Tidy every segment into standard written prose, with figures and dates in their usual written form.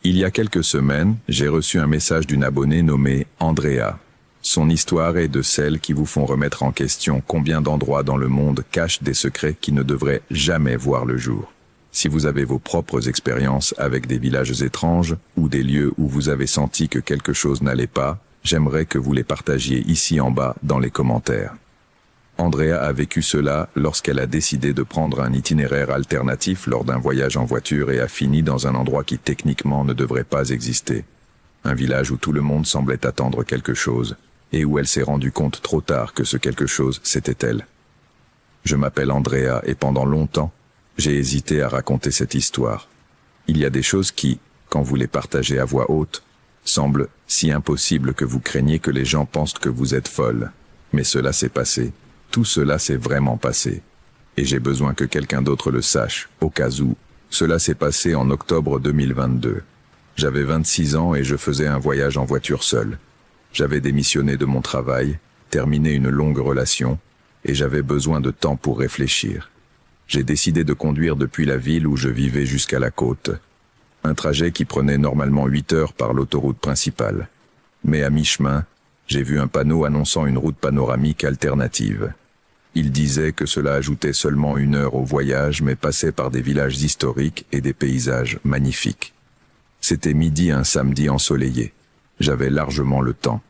Il y a quelques semaines, j'ai reçu un message d'une abonnée nommée Andrea. Son histoire est de celles qui vous font remettre en question combien d'endroits dans le monde cachent des secrets qui ne devraient jamais voir le jour. Si vous avez vos propres expériences avec des villages étranges ou des lieux où vous avez senti que quelque chose n'allait pas, j'aimerais que vous les partagiez ici en bas dans les commentaires. Andrea a vécu cela lorsqu'elle a décidé de prendre un itinéraire alternatif lors d'un voyage en voiture et a fini dans un endroit qui techniquement ne devrait pas exister. Un village où tout le monde semblait attendre quelque chose et où elle s'est rendue compte trop tard que ce quelque chose, c'était elle. Je m'appelle Andrea et pendant longtemps, j'ai hésité à raconter cette histoire. Il y a des choses qui, quand vous les partagez à voix haute, semblent si impossibles que vous craignez que les gens pensent que vous êtes folle. Mais cela s'est passé. Tout cela s'est vraiment passé. Et j'ai besoin que quelqu'un d'autre le sache, au cas où. Cela s'est passé en octobre 2022. J'avais 26 ans et je faisais un voyage en voiture seul. J'avais démissionné de mon travail, terminé une longue relation, et j'avais besoin de temps pour réfléchir. J'ai décidé de conduire depuis la ville où je vivais jusqu'à la côte. Un trajet qui prenait normalement 8 heures par l'autoroute principale. Mais à mi-chemin, j'ai vu un panneau annonçant une route panoramique alternative. Il disait que cela ajoutait seulement 1 heure au voyage, mais passait par des villages historiques et des paysages magnifiques. C'était midi un samedi ensoleillé. J'avais largement le temps.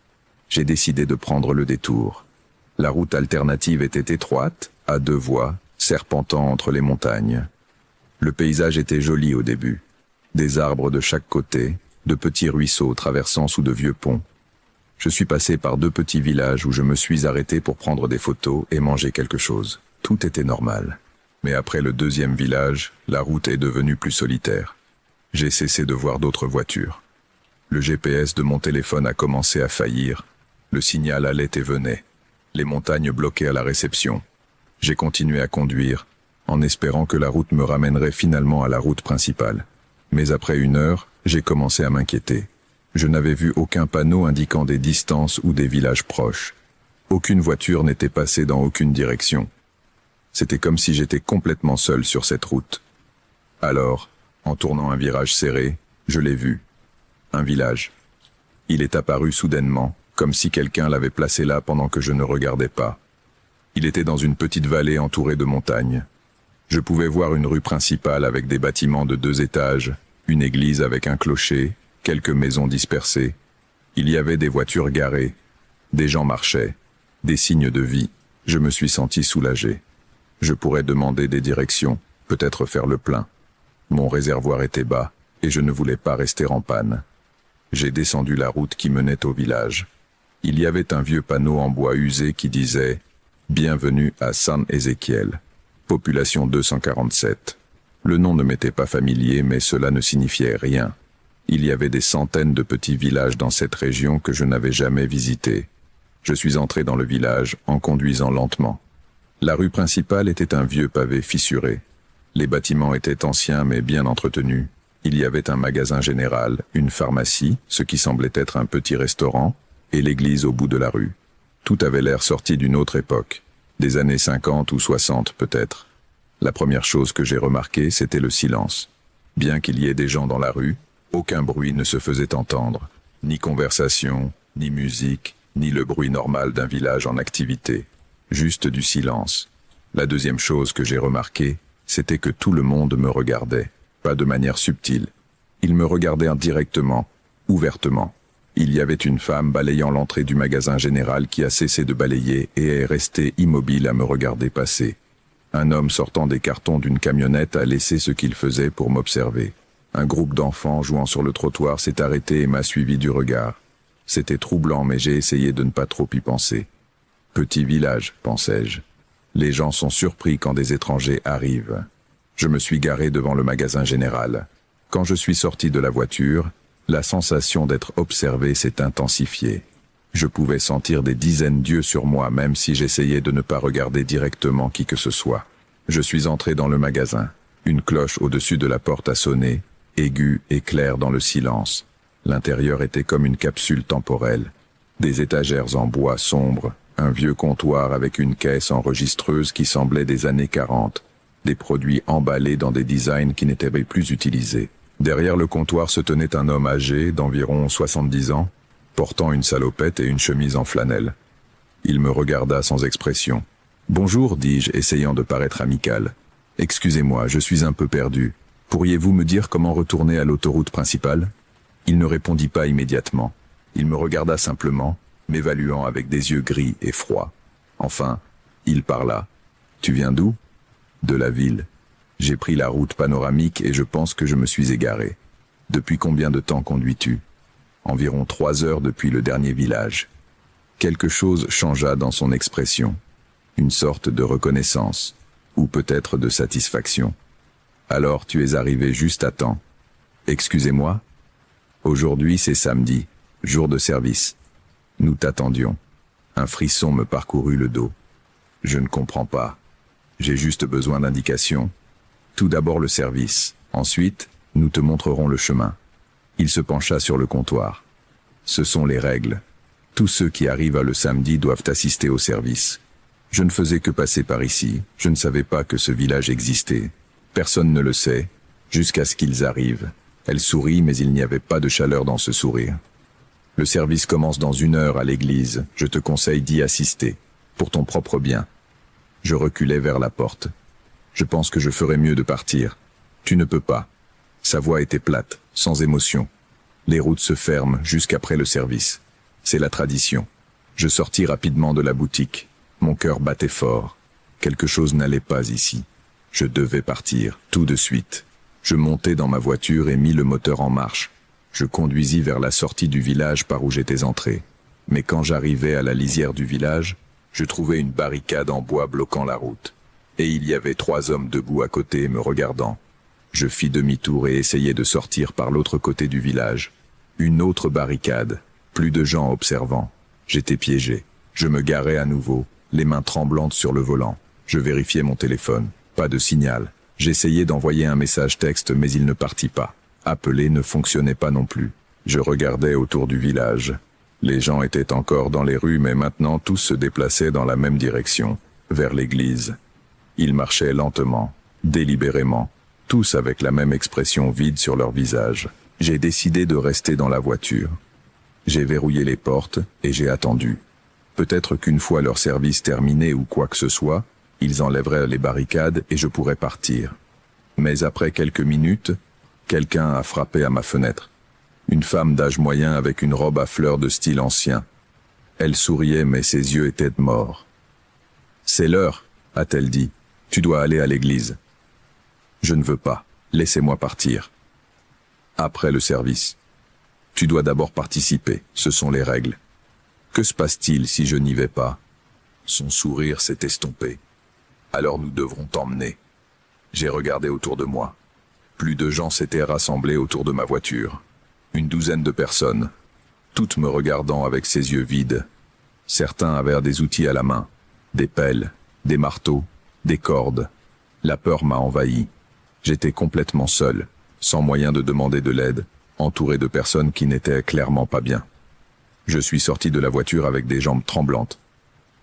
J'ai décidé de prendre le détour. La route alternative était étroite, à 2 voies, serpentant entre les montagnes. Le paysage était joli au début. Des arbres de chaque côté, de petits ruisseaux traversant sous de vieux ponts. Je suis passé par 2 petits villages où je me suis arrêté pour prendre des photos et manger quelque chose. Tout était normal. Mais après le 2e village, la route est devenue plus solitaire. J'ai cessé de voir d'autres voitures. Le GPS de mon téléphone a commencé à faillir. Le signal allait et venait. Les montagnes bloquaient à la réception. J'ai continué à conduire, en espérant que la route me ramènerait finalement à la route principale. Mais après 1 heure, j'ai commencé à m'inquiéter. Je n'avais vu aucun panneau indiquant des distances ou des villages proches. Aucune voiture n'était passée dans aucune direction. C'était comme si j'étais complètement seul sur cette route. Alors, en tournant un virage serré, je l'ai vu. Un village. Il est apparu soudainement, comme si quelqu'un l'avait placé là pendant que je ne regardais pas. Il était dans une petite vallée entourée de montagnes. Je pouvais voir une rue principale avec des bâtiments de 2 étages, une église avec un clocher, quelques maisons dispersées. Il y avait des voitures garées, des gens marchaient, des signes de vie. Je me suis senti soulagé. Je pourrais demander des directions, peut-être faire le plein. Mon réservoir était bas, et je ne voulais pas rester en panne. J'ai descendu la route qui menait au village. Il y avait un vieux panneau en bois usé qui disait « Bienvenue à San Ezequiel, population 247 ». Le nom ne m'était pas familier, mais cela ne signifiait rien. Il y avait des centaines de petits villages dans cette région que je n'avais jamais visités. Je suis entré dans le village en conduisant lentement. La rue principale était un vieux pavé fissuré. Les bâtiments étaient anciens mais bien entretenus. Il y avait un magasin général, une pharmacie, ce qui semblait être un petit restaurant, et l'église au bout de la rue. Tout avait l'air sorti d'une autre époque, des années 50 ou 60 peut-être. La première chose que j'ai remarquée, c'était le silence. Bien qu'il y ait des gens dans la rue, aucun bruit ne se faisait entendre, ni conversation, ni musique, ni le bruit normal d'un village en activité, juste du silence. La deuxième chose que j'ai remarquée, c'était que tout le monde me regardait, pas de manière subtile. Ils me regardaient indirectement, ouvertement. Il y avait une femme balayant l'entrée du magasin général qui a cessé de balayer et est restée immobile à me regarder passer. Un homme sortant des cartons d'une camionnette a laissé ce qu'il faisait pour m'observer. Un groupe d'enfants jouant sur le trottoir s'est arrêté et m'a suivi du regard. C'était troublant, mais j'ai essayé de ne pas trop y penser. Petit village, pensais-je. Les gens sont surpris quand des étrangers arrivent. Je me suis garé devant le magasin général. Quand je suis sorti de la voiture, la sensation d'être observé s'est intensifiée. Je pouvais sentir des dizaines d'yeux sur moi, même si j'essayais de ne pas regarder directement qui que ce soit. Je suis entré dans le magasin. Une cloche au-dessus de la porte a sonné, aiguë et claire dans le silence. L'intérieur était comme une capsule temporelle. Des étagères en bois sombre, un vieux comptoir avec une caisse enregistreuse qui semblait des années 40, des produits emballés dans des designs qui n'étaient plus utilisés. Derrière le comptoir se tenait un homme âgé d'environ 70 ans, portant une salopette et une chemise en flanelle. Il me regarda sans expression. « Bonjour, dis-je, essayant de paraître amical. Excusez-moi, je suis un peu perdu. Pourriez-vous me dire comment retourner à l'autoroute principale ?» Il ne répondit pas immédiatement. Il me regarda simplement, m'évaluant avec des yeux gris et froids. Enfin, il parla. « Tu viens d'où ?»« De la ville. J'ai pris la route panoramique et je pense que je me suis égaré. Depuis combien de temps conduis-tu ? Environ 3 heures depuis le dernier village. » Quelque chose changea dans son expression. Une sorte de reconnaissance, ou peut-être de satisfaction. « Alors tu es arrivé juste à temps. Excusez-moi ? Aujourd'hui c'est samedi, jour de service. Nous t'attendions. » Un frisson me parcourut le dos. Je ne comprends pas. J'ai juste besoin d'indications. Tout d'abord le service. Ensuite, nous te montrerons le chemin. Il se pencha sur le comptoir. Ce sont les règles. Tous ceux qui arrivent le samedi doivent assister au service. Je ne faisais que passer par ici. Je ne savais pas que ce village existait. Personne ne le sait, jusqu'à ce qu'ils arrivent. Elle sourit, mais il n'y avait pas de chaleur dans ce sourire. Le service commence dans 1 heure à l'église. Je te conseille d'y assister, pour ton propre bien. Je reculai vers la porte. Je pense que je ferais mieux de partir. Tu ne peux pas. Sa voix était plate, sans émotion. Les routes se ferment jusqu'après le service. C'est la tradition. Je sortis rapidement de la boutique. Mon cœur battait fort. Quelque chose n'allait pas ici. Je devais partir, tout de suite. Je montai dans ma voiture et mis le moteur en marche. Je conduisis vers la sortie du village par où j'étais entré. Mais quand j'arrivai à la lisière du village, je trouvai une barricade en bois bloquant la route. Et il y avait 3 hommes debout à côté me regardant. Je fis demi-tour et essayai de sortir par l'autre côté du village. Une autre barricade, plus de gens observant. J'étais piégé. Je me garai à nouveau, les mains tremblantes sur le volant. Je vérifiai mon téléphone. Pas de signal. J'essayai d'envoyer un message texte, mais il ne partit pas. Appeler ne fonctionnait pas non plus. Je regardais autour du village. Les gens étaient encore dans les rues, mais maintenant tous se déplaçaient dans la même direction, vers l'église. Ils marchaient lentement, délibérément, tous avec la même expression vide sur leur visage. J'ai décidé de rester dans la voiture. J'ai verrouillé les portes et j'ai attendu. Peut-être qu'une fois leur service terminé ou quoi que ce soit, ils enlèveraient les barricades et je pourrais partir. Mais après quelques minutes, quelqu'un a frappé à ma fenêtre. Une femme d'âge moyen avec une robe à fleurs de style ancien. Elle souriait mais ses yeux étaient morts. « C'est l'heure », a-t-elle dit. « Tu dois aller à l'église. »« Je ne veux pas. Laissez-moi partir. » Après le service. « Tu dois d'abord participer. Ce sont les règles. » « Que se passe-t-il si je n'y vais pas ?» Son sourire s'est estompé. « Alors nous devrons t'emmener. » J'ai regardé autour de moi. Plus de gens s'étaient rassemblés autour de ma voiture. Une douzaine de personnes, toutes me regardant avec ses yeux vides. Certains avaient des outils à la main, des pelles, des marteaux, des cordes. La peur m'a envahi. J'étais complètement seul, sans moyen de demander de l'aide, entouré de personnes qui n'étaient clairement pas bien. Je suis sorti de la voiture avec des jambes tremblantes.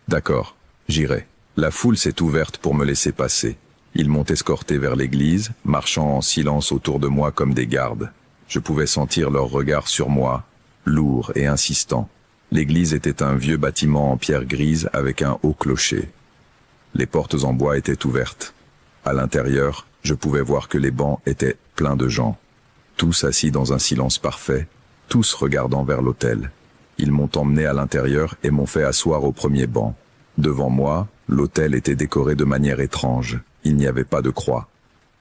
D'accord, j'irai. La foule s'est ouverte pour me laisser passer. Ils m'ont escorté vers l'église, marchant en silence autour de moi comme des gardes. Je pouvais sentir leur regard sur moi, lourd et insistant. L'église était un vieux bâtiment en pierre grise avec un haut clocher. Les portes en bois étaient ouvertes. À l'intérieur, je pouvais voir que les bancs étaient pleins de gens. Tous assis dans un silence parfait, tous regardant vers l'autel. Ils m'ont emmené à l'intérieur et m'ont fait asseoir au premier banc. Devant moi, l'autel était décoré de manière étrange. Il n'y avait pas de croix.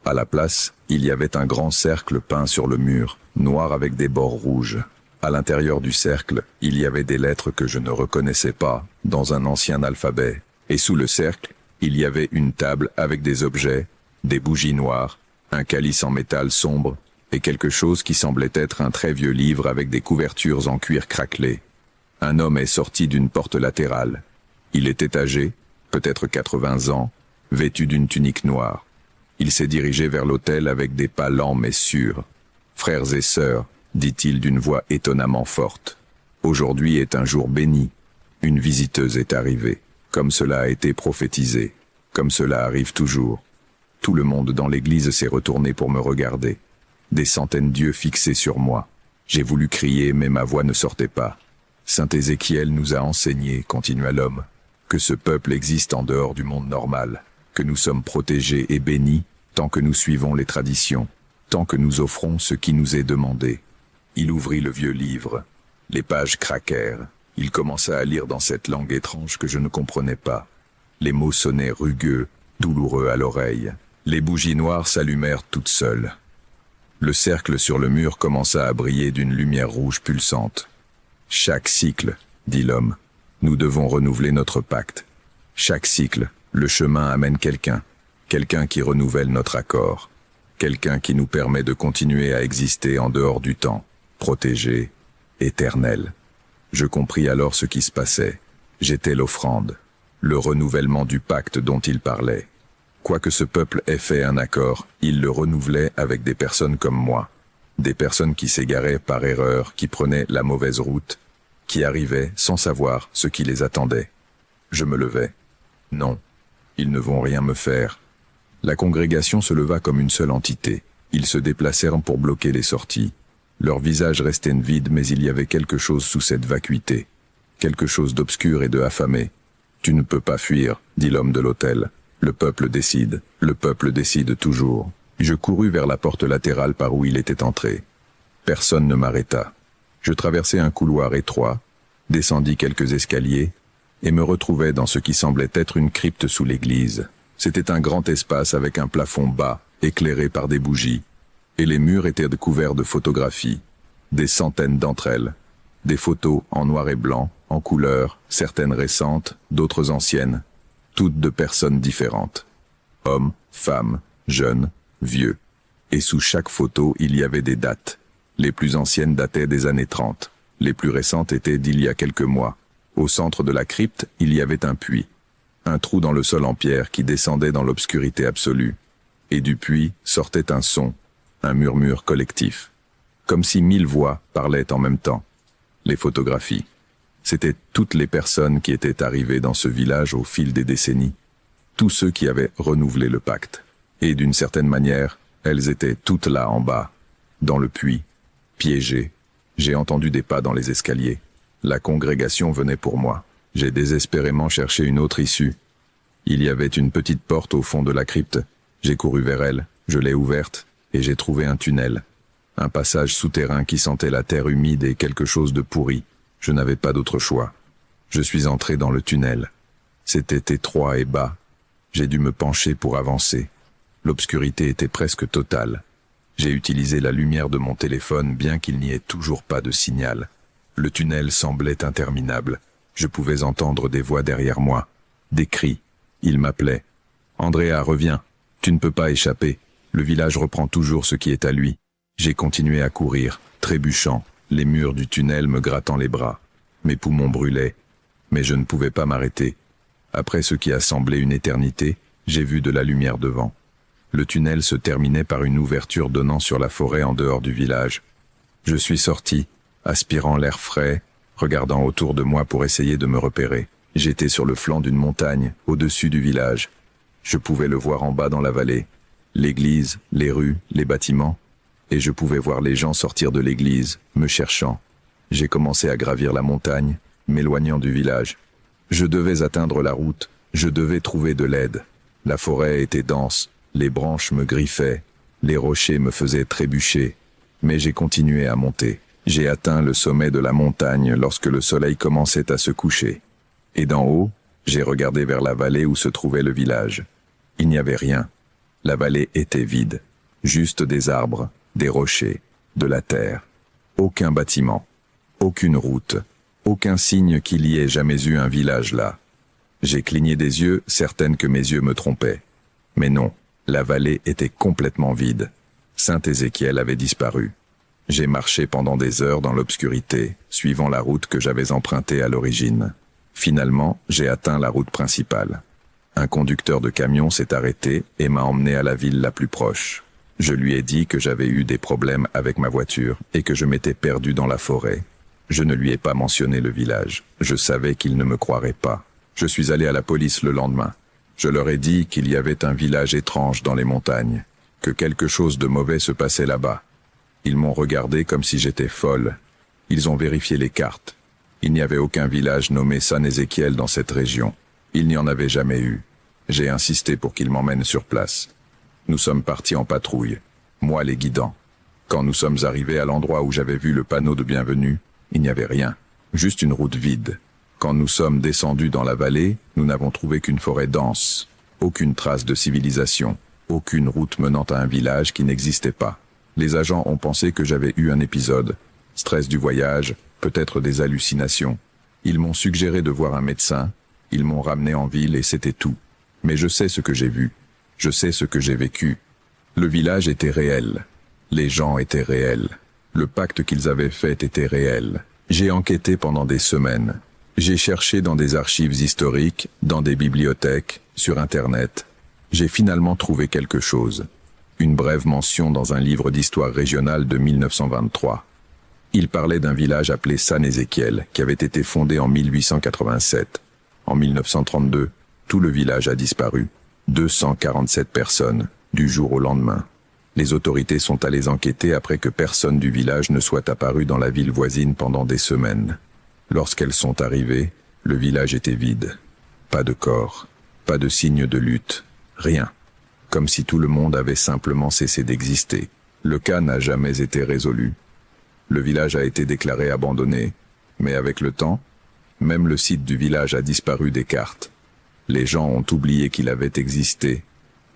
À la place, il y avait un grand cercle peint sur le mur, noir avec des bords rouges. À l'intérieur du cercle, il y avait des lettres que je ne reconnaissais pas, dans un ancien alphabet. Et sous le cercle, il y avait une table avec des objets, des bougies noires, un calice en métal sombre, et quelque chose qui semblait être un très vieux livre avec des couvertures en cuir craquelé. Un homme est sorti d'une porte latérale. Il était âgé, peut-être 80 ans, vêtu d'une tunique noire. Il s'est dirigé vers l'autel avec des pas lents mais sûrs. « Frères et sœurs », dit-il d'une voix étonnamment forte. « Aujourd'hui est un jour béni. Une visiteuse est arrivée, comme cela a été prophétisé, comme cela arrive toujours. » Tout le monde dans l'église s'est retourné pour me regarder. des centaines d'yeux fixés sur moi. J'ai voulu crier, mais ma voix ne sortait pas. Saint Ézéchiel nous a enseigné, continua l'homme, que ce peuple existe en dehors du monde normal, que nous sommes protégés et bénis tant que nous suivons les traditions, tant que nous offrons ce qui nous est demandé. Il ouvrit le vieux livre. Les pages craquèrent. Il commença à lire dans cette langue étrange que je ne comprenais pas. Les mots sonnaient rugueux, douloureux à l'oreille. Les bougies noires s'allumèrent toutes seules. Le cercle sur le mur commença à briller d'une lumière rouge pulsante. Chaque cycle, dit l'homme, nous devons renouveler notre pacte. Chaque cycle, le chemin amène quelqu'un, quelqu'un qui renouvelle notre accord, quelqu'un qui nous permet de continuer à exister en dehors du temps, protégé, éternel. Je compris alors ce qui se passait. J'étais l'offrande, le renouvellement du pacte dont il parlait. Quoique ce peuple ait fait un accord, il le renouvelait avec des personnes comme moi. Des personnes qui s'égaraient par erreur, qui prenaient la mauvaise route, qui arrivaient sans savoir ce qui les attendait. Je me levai. Non, ils ne vont rien me faire. La congrégation se leva comme une seule entité. Ils se déplacèrent pour bloquer les sorties. Leurs visages restaient vides, mais il y avait quelque chose sous cette vacuité. Quelque chose d'obscur et de affamé. « Tu ne peux pas fuir », dit l'homme de l'hôtel. « Le peuple décide toujours. » Je courus vers la porte latérale par où il était entré. Personne ne m'arrêta. Je traversai un couloir étroit, descendis quelques escaliers, et me retrouvai dans ce qui semblait être une crypte sous l'église. C'était un grand espace avec un plafond bas, éclairé par des bougies, et les murs étaient couverts de photographies, des centaines d'entre elles, des photos en noir et blanc, en couleur, certaines récentes, d'autres anciennes, toutes de personnes différentes. Hommes, femmes, jeunes, vieux. Et sous chaque photo, il y avait des dates. Les plus anciennes dataient des années 30. Les plus récentes étaient d'il y a quelques mois. Au centre de la crypte, il y avait un puits. Un trou dans le sol en pierre qui descendait dans l'obscurité absolue. Et du puits sortait un son, un murmure collectif. Comme si 1000 voix parlaient en même temps. Les photographies. C'étaient toutes les personnes qui étaient arrivées dans ce village au fil des décennies. Tous ceux qui avaient renouvelé le pacte. Et d'une certaine manière, elles étaient toutes là en bas, dans le puits, piégées. J'ai entendu des pas dans les escaliers. La congrégation venait pour moi. J'ai désespérément cherché une autre issue. Il y avait une petite porte au fond de la crypte. J'ai couru vers elle, je l'ai ouverte, et j'ai trouvé un tunnel. Un passage souterrain qui sentait la terre humide et quelque chose de pourri. Je n'avais pas d'autre choix. Je suis entré dans le tunnel. C'était étroit et bas. J'ai dû me pencher pour avancer. L'obscurité était presque totale. J'ai utilisé la lumière de mon téléphone bien qu'il n'y ait toujours pas de signal. Le tunnel semblait interminable. Je pouvais entendre des voix derrière moi. Des cris. Ils m'appelaient. « Andrea, reviens. Tu ne peux pas échapper. Le village reprend toujours ce qui est à lui. » J'ai continué à courir, trébuchant, les murs du tunnel me grattant les bras. Mes poumons brûlaient. Mais je ne pouvais pas m'arrêter. Après ce qui a semblé une éternité, j'ai vu de la lumière devant. Le tunnel se terminait par une ouverture donnant sur la forêt en dehors du village. Je suis sorti, aspirant l'air frais, regardant autour de moi pour essayer de me repérer. J'étais sur le flanc d'une montagne, au-dessus du village. Je pouvais le voir en bas dans la vallée. L'église, les rues, les bâtiments. Et je pouvais voir les gens sortir de l'église, me cherchant. J'ai commencé à gravir la montagne, m'éloignant du village. Je devais atteindre la route, je devais trouver de l'aide. La forêt était dense, les branches me griffaient, les rochers me faisaient trébucher. Mais j'ai continué à monter. J'ai atteint le sommet de la montagne lorsque le soleil commençait à se coucher. Et d'en haut, j'ai regardé vers la vallée où se trouvait le village. Il n'y avait rien. La vallée était vide. Juste des arbres, des rochers, de la terre. Aucun bâtiment, aucune route, aucun signe qu'il y ait jamais eu un village là. J'ai cligné des yeux, certaine que mes yeux me trompaient. Mais non, la vallée était complètement vide. Saint Ézéchiel avait disparu. J'ai marché pendant des heures dans l'obscurité, suivant la route que j'avais empruntée à l'origine. Finalement, j'ai atteint la route principale. Un conducteur de camion s'est arrêté et m'a emmené à la ville la plus proche. Je lui ai dit que j'avais eu des problèmes avec ma voiture et que je m'étais perdu dans la forêt. Je ne lui ai pas mentionné le village. Je savais qu'il ne me croirait pas. Je suis allé à la police le lendemain. Je leur ai dit qu'il y avait un village étrange dans les montagnes, que quelque chose de mauvais se passait là-bas. Ils m'ont regardé comme si j'étais folle. Ils ont vérifié les cartes. Il n'y avait aucun village nommé San Ézéchiel dans cette région. Il n'y en avait jamais eu. J'ai insisté pour qu'ils m'emmènent sur place. Nous sommes partis en patrouille, moi les guidant. Quand nous sommes arrivés à l'endroit où j'avais vu le panneau de bienvenue, il n'y avait rien, juste une route vide. Quand nous sommes descendus dans la vallée, nous n'avons trouvé qu'une forêt dense, aucune trace de civilisation, aucune route menant à un village qui n'existait pas. Les agents ont pensé que j'avais eu un épisode, stress du voyage, peut-être des hallucinations. Ils m'ont suggéré de voir un médecin, ils m'ont ramené en ville et c'était tout. Mais je sais ce que j'ai vu, je sais ce que j'ai vécu. Le village était réel, les gens étaient réels, le pacte qu'ils avaient fait était réel. J'ai enquêté pendant des semaines. J'ai cherché dans des archives historiques, dans des bibliothèques, sur Internet. J'ai finalement trouvé quelque chose. Une brève mention dans un livre d'histoire régionale de 1923. Il parlait d'un village appelé San Ézéchiel, qui avait été fondé en 1887. En 1932, tout le village a disparu. 247 personnes, du jour au lendemain. Les autorités sont allées enquêter après que personne du village ne soit apparu dans la ville voisine pendant des semaines. Lorsqu'elles sont arrivées, le village était vide. Pas de corps, pas de signe de lutte, rien. Comme si tout le monde avait simplement cessé d'exister. Le cas n'a jamais été résolu. Le village a été déclaré abandonné, mais avec le temps, même le site du village a disparu des cartes. Les gens ont oublié qu'il avait existé,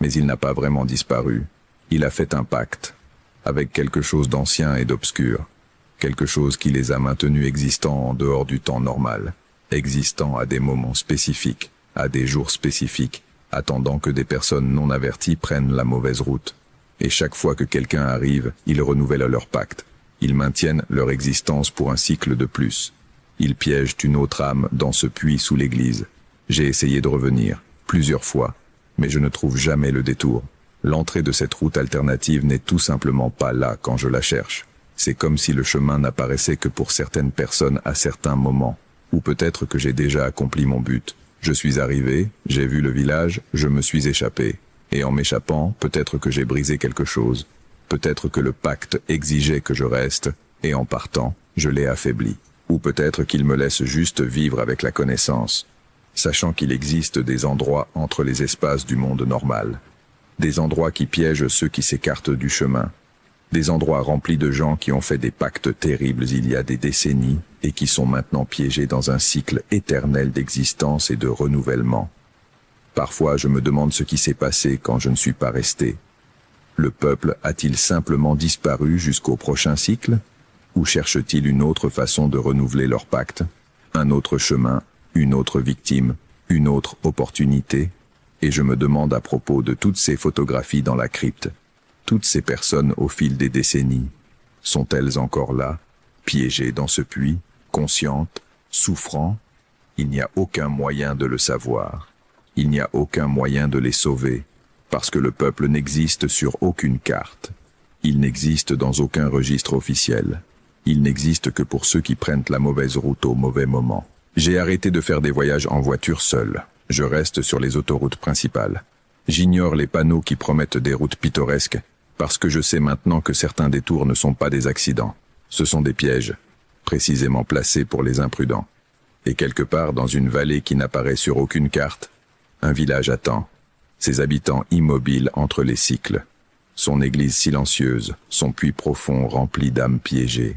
mais il n'a pas vraiment disparu. Il a fait un pacte, avec quelque chose d'ancien et d'obscur, quelque chose qui les a maintenus existants en dehors du temps normal, existant à des moments spécifiques, à des jours spécifiques, attendant que des personnes non averties prennent la mauvaise route. Et chaque fois que quelqu'un arrive, ils renouvellent leur pacte. Ils maintiennent leur existence pour un cycle de plus. Ils piègent une autre âme dans ce puits sous l'église. J'ai essayé de revenir, plusieurs fois, mais je ne trouve jamais le détour. L'entrée de cette route alternative n'est tout simplement pas là quand je la cherche. C'est comme si le chemin n'apparaissait que pour certaines personnes à certains moments. Ou peut-être que j'ai déjà accompli mon but. Je suis arrivé, j'ai vu le village, je me suis échappé. Et en m'échappant, peut-être que j'ai brisé quelque chose. Peut-être que le pacte exigeait que je reste, et en partant, je l'ai affaibli. Ou peut-être qu'il me laisse juste vivre avec la connaissance, sachant qu'il existe des endroits entre les espaces du monde normal. Des endroits qui piègent ceux qui s'écartent du chemin. Des endroits remplis de gens qui ont fait des pactes terribles il y a des décennies et qui sont maintenant piégés dans un cycle éternel d'existence et de renouvellement. Parfois, je me demande ce qui s'est passé quand je ne suis pas resté. Le peuple a-t-il simplement disparu jusqu'au prochain cycle? Ou cherche-t-il une autre façon de renouveler leur pacte? Un autre chemin, une autre victime, une autre opportunité? Et je me demande à propos de toutes ces photographies dans la crypte. Toutes ces personnes au fil des décennies, sont-elles encore là, piégées dans ce puits, conscientes, souffrant? Il n'y a aucun moyen de le savoir. Il n'y a aucun moyen de les sauver, parce que le peuple n'existe sur aucune carte. Il n'existe dans aucun registre officiel. Il n'existe que pour ceux qui prennent la mauvaise route au mauvais moment. J'ai arrêté de faire des voyages en voiture seul. Je reste sur les autoroutes principales. J'ignore les panneaux qui promettent des routes pittoresques, parce que je sais maintenant que certains détours ne sont pas des accidents. Ce sont des pièges, précisément placés pour les imprudents. Et quelque part dans une vallée qui n'apparaît sur aucune carte, un village attend, ses habitants immobiles entre les cycles, son église silencieuse, son puits profond rempli d'âmes piégées,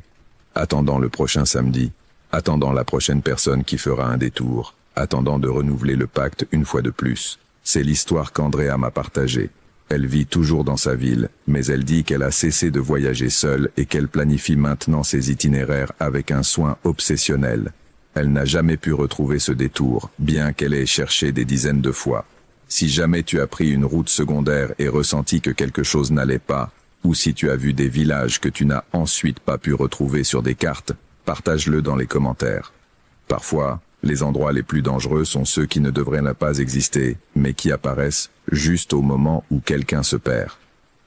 attendant le prochain samedi, attendant la prochaine personne qui fera un détour, attendant de renouveler le pacte une fois de plus. C'est l'histoire qu'Andrea m'a partagée. Elle vit toujours dans sa ville, mais elle dit qu'elle a cessé de voyager seule et qu'elle planifie maintenant ses itinéraires avec un soin obsessionnel. Elle n'a jamais pu retrouver ce détour, bien qu'elle ait cherché des dizaines de fois. Si jamais tu as pris une route secondaire et ressenti que quelque chose n'allait pas, ou si tu as vu des villages que tu n'as ensuite pas pu retrouver sur des cartes, partage-le dans les commentaires. Parfois, les endroits les plus dangereux sont ceux qui ne devraient pas exister, mais qui apparaissent juste au moment où quelqu'un se perd.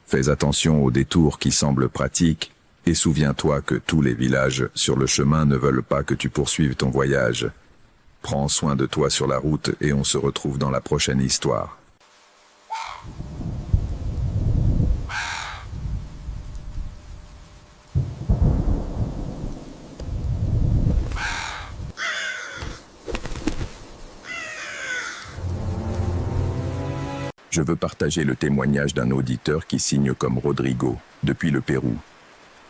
Fais attention aux détours qui semblent pratiques, et souviens-toi que tous les villages sur le chemin ne veulent pas que tu poursuives ton voyage. Prends soin de toi sur la route et on se retrouve dans la prochaine histoire. Je veux partager le témoignage d'un auditeur qui signe comme Rodrigo, depuis le Pérou.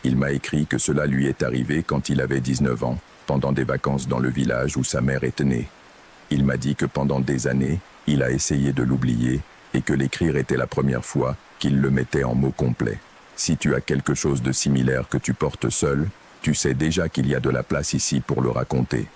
Il m'a écrit que cela lui est arrivé quand il avait 19 ans, pendant des vacances dans le village où sa mère était née. Il m'a dit que pendant des années, il a essayé de l'oublier et que l'écrire était la première fois qu'il le mettait en mots complets. Si tu as quelque chose de similaire que tu portes seul, tu sais déjà qu'il y a de la place ici pour le raconter.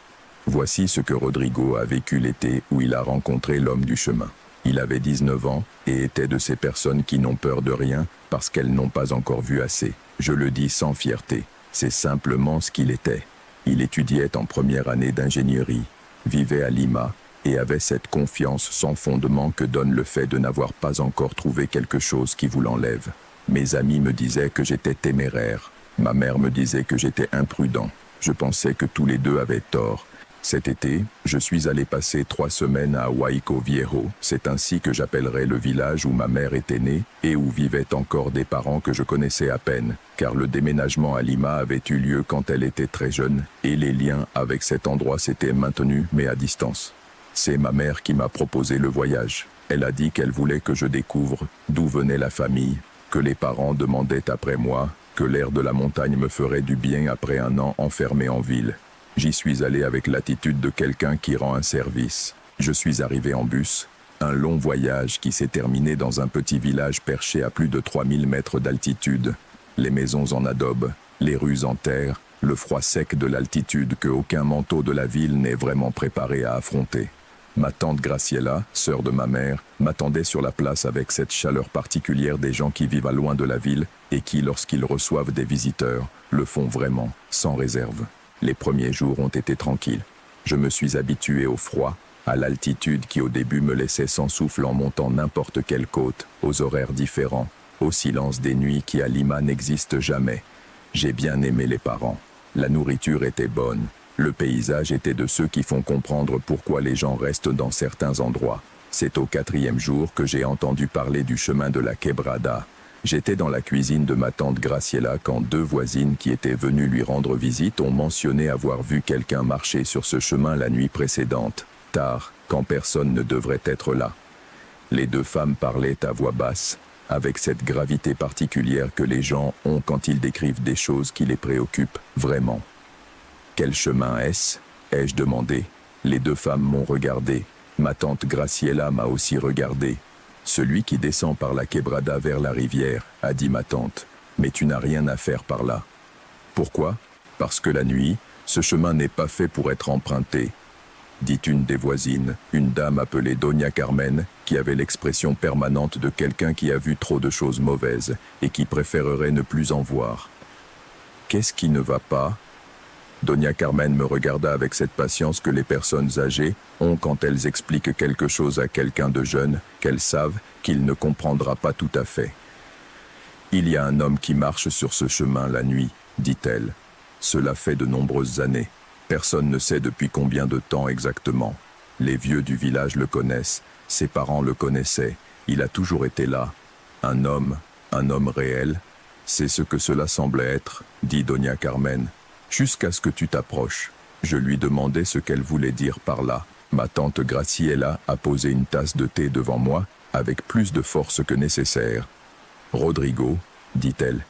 Voici ce que Rodrigo a vécu l'été où il a rencontré l'homme du chemin. Il avait 19 ans et était de ces personnes qui n'ont peur de rien parce qu'elles n'ont pas encore vu assez. Je le dis sans fierté, c'est simplement ce qu'il était. Il étudiait en première année d'ingénierie, vivait à Lima et avait cette confiance sans fondement que donne le fait de n'avoir pas encore trouvé quelque chose qui vous l'enlève. Mes amis me disaient que j'étais téméraire. Ma mère me disait que j'étais imprudent. Je pensais que tous les deux avaient tort. Cet été, je suis allé passer 3 semaines à Huayco Viejo. C'est ainsi que j'appellerais le village où ma mère était née et où vivaient encore des parents que je connaissais à peine, car le déménagement à Lima avait eu lieu quand elle était très jeune et les liens avec cet endroit s'étaient maintenus mais à distance. C'est ma mère qui m'a proposé le voyage. Elle a dit qu'elle voulait que je découvre d'où venait la famille, que les parents demandaient après moi, que l'air de la montagne me ferait du bien après un an enfermé en ville. J'y suis allé avec l'attitude de quelqu'un qui rend un service. Je suis arrivé en bus, un long voyage qui s'est terminé dans un petit village perché à plus de 3000 mètres d'altitude. Les maisons en adobe, les rues en terre, le froid sec de l'altitude que aucun manteau de la ville n'est vraiment préparé à affronter. Ma tante Graciela, sœur de ma mère, m'attendait sur la place avec cette chaleur particulière des gens qui vivent à loin de la ville et qui, lorsqu'ils reçoivent des visiteurs, le font vraiment, sans réserve. Les premiers jours ont été tranquilles. Je me suis habitué au froid, à l'altitude qui au début me laissait sans souffle en montant n'importe quelle côte, aux horaires différents, au silence des nuits qui à Lima n'existent jamais. J'ai bien aimé les parents. La nourriture était bonne. Le paysage était de ceux qui font comprendre pourquoi les gens restent dans certains endroits. C'est au 4e jour que j'ai entendu parler du chemin de la Quebrada. J'étais dans la cuisine de ma tante Graciela quand 2 voisines qui étaient venues lui rendre visite ont mentionné avoir vu quelqu'un marcher sur ce chemin la nuit précédente, tard, quand personne ne devrait être là. Les 2 femmes parlaient à voix basse, avec cette gravité particulière que les gens ont quand ils décrivent des choses qui les préoccupent vraiment. « Quel chemin est-ce » ai-je demandé. Les 2 femmes m'ont regardé. Ma tante Graciela m'a aussi regardé. « Celui qui descend par la Quebrada vers la rivière » a dit ma tante. « Mais tu n'as rien à faire par là. » Pourquoi ? Parce que la nuit, ce chemin n'est pas fait pour être emprunté. Dit une des voisines, une dame appelée Doña Carmen, qui avait l'expression permanente de quelqu'un qui a vu trop de choses mauvaises et qui préférerait ne plus en voir. « Qu'est-ce qui ne va pas ?» Doña Carmen me regarda avec cette patience que les personnes âgées ont quand elles expliquent quelque chose à quelqu'un de jeune, qu'elles savent qu'il ne comprendra pas tout à fait. « Il y a un homme qui marche sur ce chemin la nuit, dit-elle. Cela fait de nombreuses années. Personne ne sait depuis combien de temps exactement. Les vieux du village le connaissent, ses parents le connaissaient, il a toujours été là. Un homme réel. C'est ce que cela semblait être, dit Doña Carmen. Jusqu'à ce que tu t'approches. Je lui demandai ce qu'elle voulait dire par là. Ma tante Graciela a posé une tasse de thé devant moi, avec plus de force que nécessaire. « Rodrigo, dit-elle,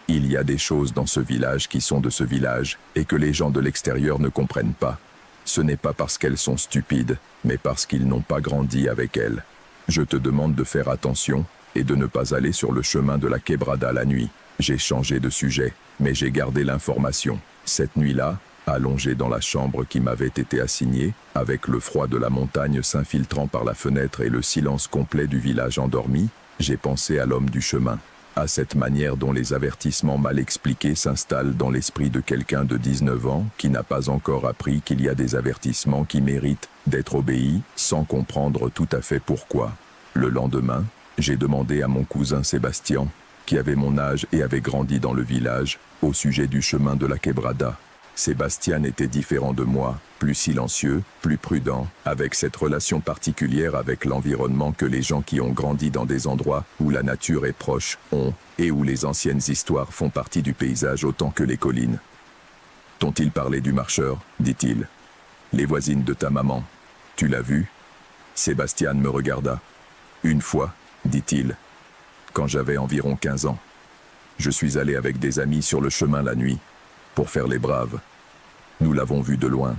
il y a des choses dans ce village qui sont de ce village et que les gens de l'extérieur ne comprennent pas. Ce n'est pas parce qu'elles sont stupides, mais parce qu'ils n'ont pas grandi avec elles. Je te demande de faire attention et de ne pas aller sur le chemin de la Quebrada la nuit. » J'ai changé de sujet, mais j'ai gardé l'information. Cette nuit-là, allongé dans la chambre qui m'avait été assignée, avec le froid de la montagne s'infiltrant par la fenêtre et le silence complet du village endormi, j'ai pensé à l'homme du chemin, à cette manière dont les avertissements mal expliqués s'installent dans l'esprit de quelqu'un de 19 ans qui n'a pas encore appris qu'il y a des avertissements qui méritent d'être obéis sans comprendre tout à fait pourquoi. Le lendemain, j'ai demandé à mon cousin Sébastien, qui avait mon âge et avait grandi dans le village, au sujet du chemin de la Quebrada. Sébastien était différent de moi, plus silencieux, plus prudent, avec cette relation particulière avec l'environnement que les gens qui ont grandi dans des endroits où la nature est proche ont, et où les anciennes histoires font partie du paysage autant que les collines. « T'ont-ils parlé du marcheur ?» dit-il. « Les voisines de ta maman. Tu l'as vu ?» Sébastien me regarda. « Une fois, dit-il, quand j'avais environ 15 ans. Je suis allé avec des amis sur le chemin la nuit, pour faire les braves. Nous l'avons vu de loin.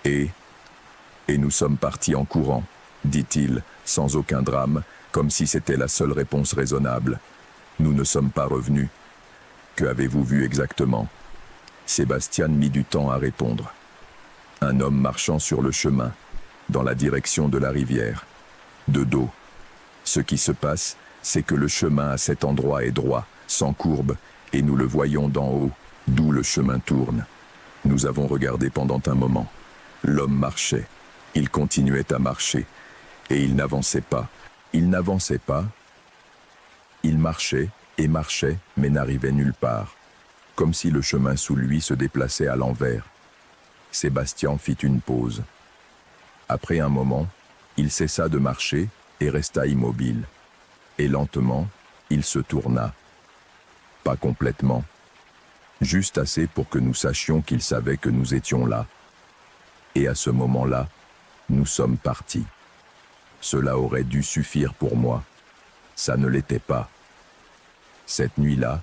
Et nous sommes partis en courant, dit-il, sans aucun drame, comme si c'était la seule réponse raisonnable. Nous ne sommes pas revenus. Que avez-vous vu exactement? Sébastien mit du temps à répondre. Un homme marchant sur le chemin, dans la direction de la rivière. De dos. Ce qui se passe, c'est que le chemin à cet endroit est droit, sans courbe, et nous le voyons d'en haut, d'où le chemin tourne. Nous avons regardé pendant un moment. L'homme marchait. Il continuait à marcher. Et il n'avançait pas. Il n'avançait pas. Il marchait et marchait, mais n'arrivait nulle part. Comme si le chemin sous lui se déplaçait à l'envers. Sébastien fit une pause. Après un moment, il cessa de marcher et resta immobile. Et lentement, il se tourna. Pas complètement. Juste assez pour que nous sachions qu'il savait que nous étions là. Et à ce moment-là, nous sommes partis. Cela aurait dû suffire pour moi. Ça ne l'était pas. Cette nuit-là,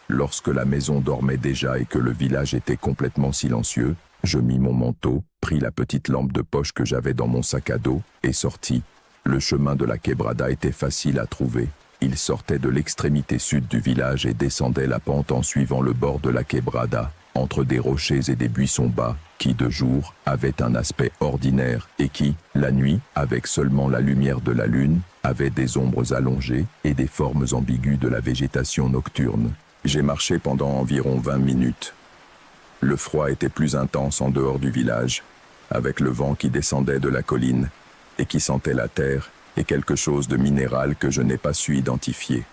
lorsque la maison dormait déjà et que le village était complètement silencieux, je mis mon manteau, pris la petite lampe de poche que j'avais dans mon sac à dos et sortis. Le chemin de la quebrada était facile à trouver. Il sortait de l'extrémité sud du village et descendait la pente en suivant le bord de la quebrada, entre des rochers et des buissons bas, qui de jour avaient un aspect ordinaire et qui, la nuit, avec seulement la lumière de la lune, avaient des ombres allongées et des formes ambiguës de la végétation nocturne. J'ai marché pendant environ 20 minutes. Le froid était plus intense en dehors du village, avec le vent qui descendait de la colline et qui sentait la terre et quelque chose de minéral que je n'ai pas su identifier.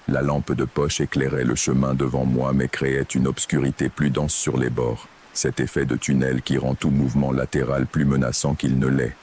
La lampe de poche éclairait le chemin devant moi mais créait une obscurité plus dense sur les bords, cet effet de tunnel qui rend tout mouvement latéral plus menaçant qu'il ne l'est.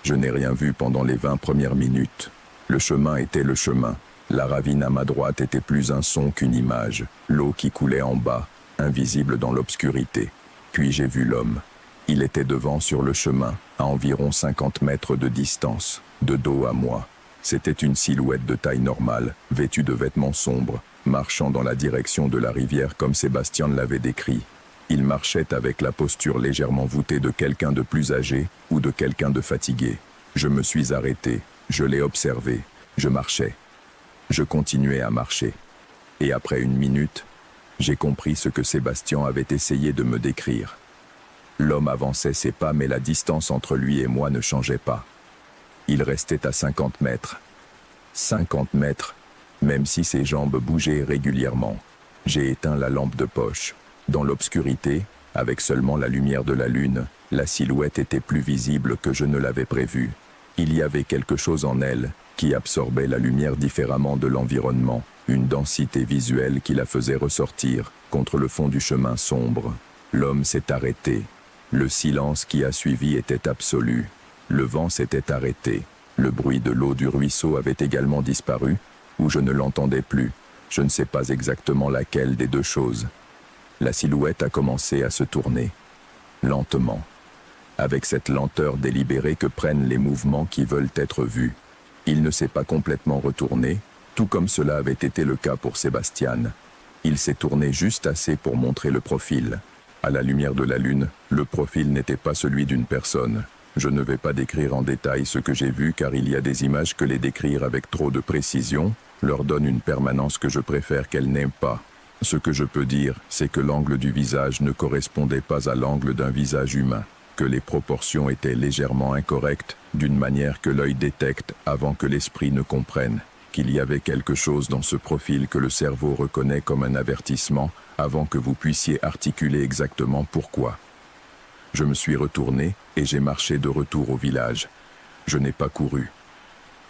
Je n'ai rien vu pendant les 20 premières minutes. Le chemin était le chemin. La ravine à ma droite était plus un son qu'une image, l'eau qui coulait en bas, invisible dans l'obscurité. Puis j'ai vu l'homme. Il était devant sur le chemin, à environ 50 mètres de distance, de dos à moi. C'était une silhouette de taille normale, vêtue de vêtements sombres, marchant dans la direction de la rivière comme Sébastien l'avait décrit. Il marchait avec la posture légèrement voûtée de quelqu'un de plus âgé ou de quelqu'un de fatigué. Je me suis arrêté, je l'ai observé, je marchais. Je continuais à marcher. Et après une minute, j'ai compris ce que Sébastien avait essayé de me décrire. L'homme avançait ses pas mais la distance entre lui et moi ne changeait pas. Il restait à 50 mètres. 50 mètres, même si ses jambes bougeaient régulièrement. J'ai éteint la lampe de poche. Dans l'obscurité, avec seulement la lumière de la lune, la silhouette était plus visible que je ne l'avais prévu. Il y avait quelque chose en elle qui absorbait la lumière différemment de l'environnement, une densité visuelle qui la faisait ressortir contre le fond du chemin sombre. L'homme s'est arrêté. Le silence qui a suivi était absolu. Le vent s'était arrêté. Le bruit de l'eau du ruisseau avait également disparu, ou je ne l'entendais plus. Je ne sais pas exactement laquelle des deux choses. La silhouette a commencé à se tourner. Lentement. Avec cette lenteur délibérée que prennent les mouvements qui veulent être vus. Il ne s'est pas complètement retourné, tout comme cela avait été le cas pour Sébastien. Il s'est tourné juste assez pour montrer le profil. À la lumière de la lune, le profil n'était pas celui d'une personne. Je ne vais pas décrire en détail ce que j'ai vu car il y a des images que les décrire avec trop de précision leur donne une permanence que je préfère qu'elles n'aient pas. Ce que je peux dire, c'est que l'angle du visage ne correspondait pas à l'angle d'un visage humain, que les proportions étaient légèrement incorrectes, d'une manière que l'œil détecte avant que l'esprit ne comprenne, qu'il y avait quelque chose dans ce profil que le cerveau reconnaît comme un avertissement, avant que vous puissiez articuler exactement pourquoi. Je me suis retourné et j'ai marché de retour au village. Je n'ai pas couru.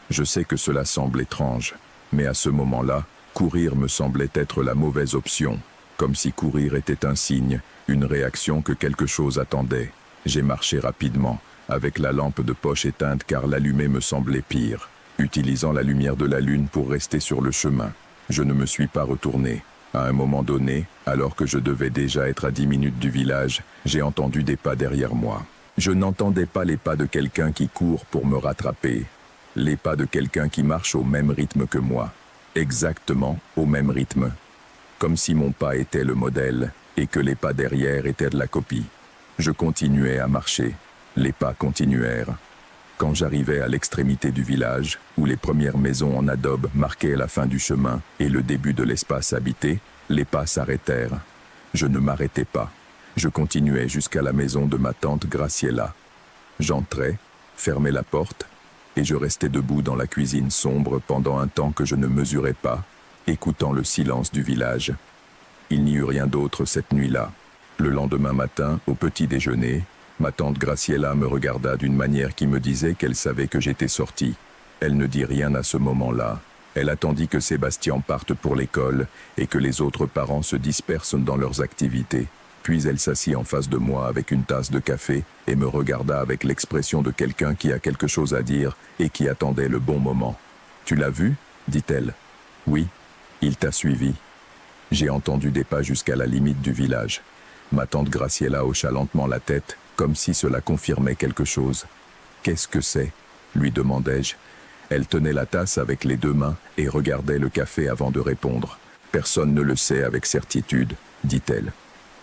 Je sais que cela semble étrange, mais à ce moment-là, courir me semblait être la mauvaise option, comme si courir était un signe, une réaction que quelque chose attendait. J'ai marché rapidement, avec la lampe de poche éteinte car l'allumer me semblait pire, utilisant la lumière de la lune pour rester sur le chemin. Je ne me suis pas retourné. À un moment donné, alors que je devais déjà être à 10 minutes du village, j'ai entendu des pas derrière moi. Je n'entendais pas les pas de quelqu'un qui court pour me rattraper. Les pas de quelqu'un qui marche au même rythme que moi. Exactement au même rythme. Comme si mon pas était le modèle et que les pas derrière étaient de la copie. Je continuais à marcher. Les pas continuèrent. Quand j'arrivais à l'extrémité du village, où les premières maisons en adobe marquaient la fin du chemin et le début de l'espace habité, les pas s'arrêtèrent. Je ne m'arrêtais pas. Je continuais jusqu'à la maison de ma tante Graciela. J'entrais, fermais la porte, et je restais debout dans la cuisine sombre pendant un temps que je ne mesurais pas, écoutant le silence du village. Il n'y eut rien d'autre cette nuit-là. Le lendemain matin, au petit déjeuner, ma tante Graciela me regarda d'une manière qui me disait qu'elle savait que j'étais sorti. Elle ne dit rien à ce moment-là. Elle attendit que Sébastien parte pour l'école et que les autres parents se dispersent dans leurs activités. Puis elle s'assit en face de moi avec une tasse de café et me regarda avec l'expression de quelqu'un qui a quelque chose à dire et qui attendait le bon moment. « Tu l'as vu ?» dit-elle. « Oui, il t'a suivi. » J'ai entendu des pas jusqu'à la limite du village. Ma tante Graciela hocha lentement la tête, comme si cela confirmait quelque chose. « Qu'est-ce que c'est ?» lui demandai-je. Elle tenait la tasse avec les deux mains et regardait le café avant de répondre. « Personne ne le sait avec certitude, » dit-elle.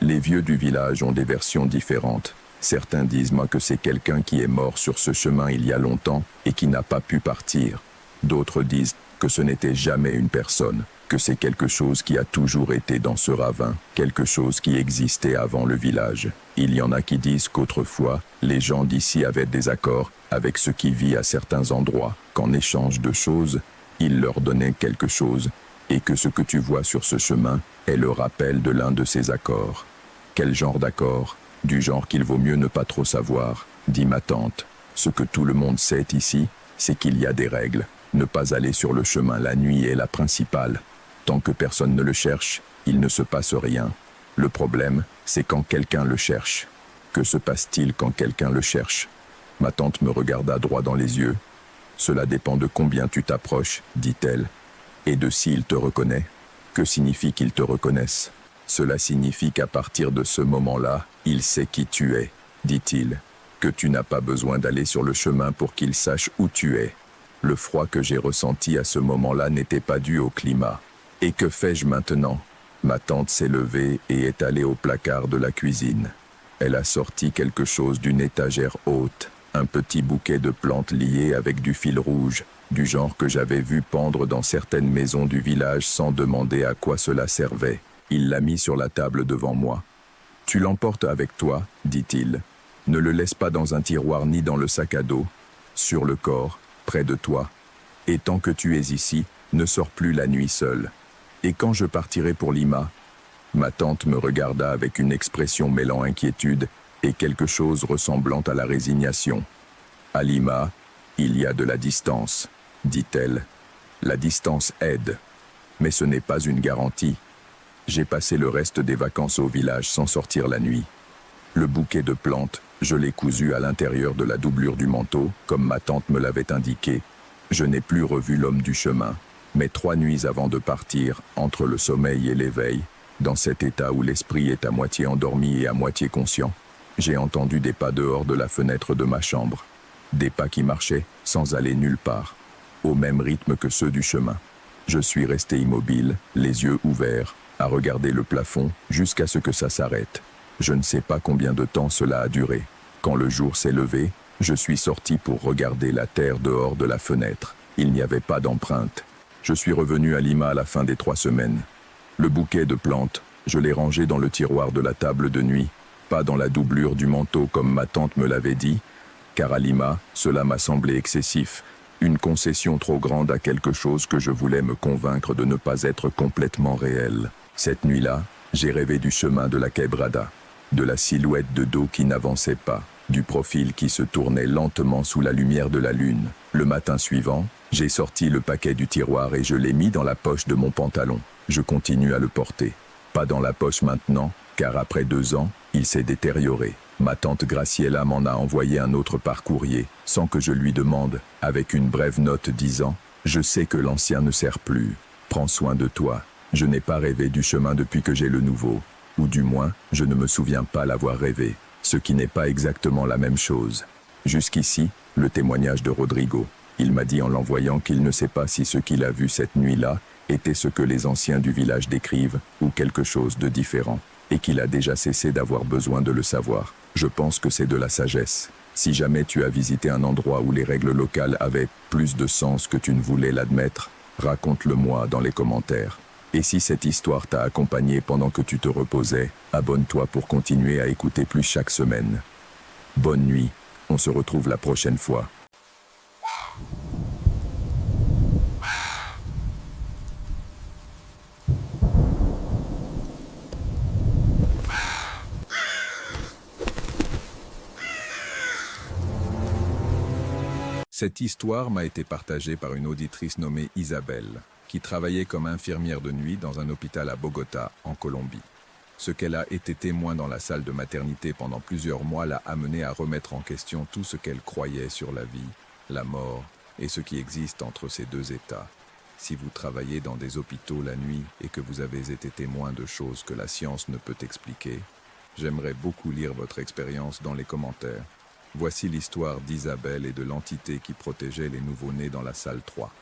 Les vieux du village ont des versions différentes. Certains disent moi que c'est quelqu'un qui est mort sur ce chemin il y a longtemps et qui n'a pas pu partir. D'autres disent que ce n'était jamais une personne, que c'est quelque chose qui a toujours été dans ce ravin, quelque chose qui existait avant le village. Il y en a qui disent qu'autrefois, les gens d'ici avaient des accords avec ce qui vit à certains endroits, qu'en échange de choses, ils leur donnaient quelque chose, et que ce que tu vois sur ce chemin est le rappel de l'un de ces accords. Quel genre d'accord? Du genre qu'il vaut mieux ne pas trop savoir, dit ma tante. Ce que tout le monde sait ici, c'est qu'il y a des règles. Ne pas aller sur le chemin la nuit est la principale. Tant que personne ne le cherche, il ne se passe rien. Le problème, c'est quand quelqu'un le cherche. Que se passe-t-il quand quelqu'un le cherche? Ma tante me regarda droit dans les yeux. Cela dépend de combien tu t'approches, dit-elle. Et de s'il te reconnaît. Que signifie qu'il te reconnaisse? Cela signifie qu'à partir de ce moment-là, il sait qui tu es, dit-il. Que tu n'as pas besoin d'aller sur le chemin pour qu'il sache où tu es. Le froid que j'ai ressenti à ce moment-là n'était pas dû au climat. Et que fais-je maintenant? Ma tante s'est levée et est allée au placard de la cuisine. Elle a sorti quelque chose d'une étagère haute, un petit bouquet de plantes liées avec du fil rouge, du genre que j'avais vu pendre dans certaines maisons du village sans demander à quoi cela servait. Il l'a mis sur la table devant moi. « Tu l'emportes avec toi, dit-il. Ne le laisse pas dans un tiroir ni dans le sac à dos. Sur le corps, près de toi. Et tant que tu es ici, ne sors plus la nuit seul. Et quand je partirai pour Lima ?» Ma tante me regarda avec une expression mêlant inquiétude et quelque chose ressemblant à la résignation. « À Lima, il y a de la distance, » dit-elle. « La distance aide, mais ce n'est pas une garantie. » J'ai passé le reste des vacances au village sans sortir la nuit. Le bouquet de plantes, je l'ai cousu à l'intérieur de la doublure du manteau, comme ma tante me l'avait indiqué. Je n'ai plus revu l'homme du chemin, mais 3 nuits avant de partir, entre le sommeil et l'éveil, dans cet état où l'esprit est à moitié endormi et à moitié conscient, j'ai entendu des pas dehors de la fenêtre de ma chambre. Des pas qui marchaient sans aller nulle part, au même rythme que ceux du chemin. Je suis resté immobile, les yeux ouverts, à regarder le plafond jusqu'à ce que ça s'arrête. Je ne sais pas combien de temps cela a duré. Quand le jour s'est levé, je suis sorti pour regarder la terre dehors de la fenêtre. Il n'y avait pas d'empreinte. Je suis revenu à Lima à la fin des 3 semaines. Le bouquet de plantes, je l'ai rangé dans le tiroir de la table de nuit, pas dans la doublure du manteau comme ma tante me l'avait dit, car à Lima, cela m'a semblé excessif, une concession trop grande à quelque chose que je voulais me convaincre de ne pas être complètement réel. Cette nuit-là, j'ai rêvé du chemin de la quebrada, de la silhouette de dos qui n'avançait pas, du profil qui se tournait lentement sous la lumière de la lune. Le matin suivant, j'ai sorti le paquet du tiroir et je l'ai mis dans la poche de mon pantalon. Je continue à le porter. Pas dans la poche maintenant, car après 2 ans, il s'est détérioré. Ma tante Graciela m'en a envoyé un autre par courrier, sans que je lui demande, avec une brève note disant « Je sais que l'ancien ne sert plus. Prends soin de toi. Je n'ai pas rêvé du chemin depuis que j'ai le nouveau. Ou du moins, je ne me souviens pas l'avoir rêvé. Ce qui n'est pas exactement la même chose. » Jusqu'ici, le témoignage de Rodrigo. Il m'a dit en l'envoyant qu'il ne sait pas si ce qu'il a vu cette nuit-là était ce que les anciens du village décrivent ou quelque chose de différent, et qu'il a déjà cessé d'avoir besoin de le savoir. Je pense que c'est de la sagesse. Si jamais tu as visité un endroit où les règles locales avaient plus de sens que tu ne voulais l'admettre, raconte-le-moi dans les commentaires. Et si cette histoire t'a accompagné pendant que tu te reposais, abonne-toi pour continuer à écouter plus chaque semaine. Bonne nuit, on se retrouve la prochaine fois. Cette histoire m'a été partagée par une auditrice nommée Isabelle, qui travaillait comme infirmière de nuit dans un hôpital à Bogota, en Colombie. Ce qu'elle a été témoin dans la salle de maternité pendant plusieurs mois l'a amenée à remettre en question tout ce qu'elle croyait sur la vie, la mort et ce qui existe entre ces deux états. Si vous travaillez dans des hôpitaux la nuit et que vous avez été témoin de choses que la science ne peut expliquer, j'aimerais beaucoup lire votre expérience dans les commentaires. Voici l'histoire d'Isabelle et de l'entité qui protégeait les nouveau-nés dans la salle 3.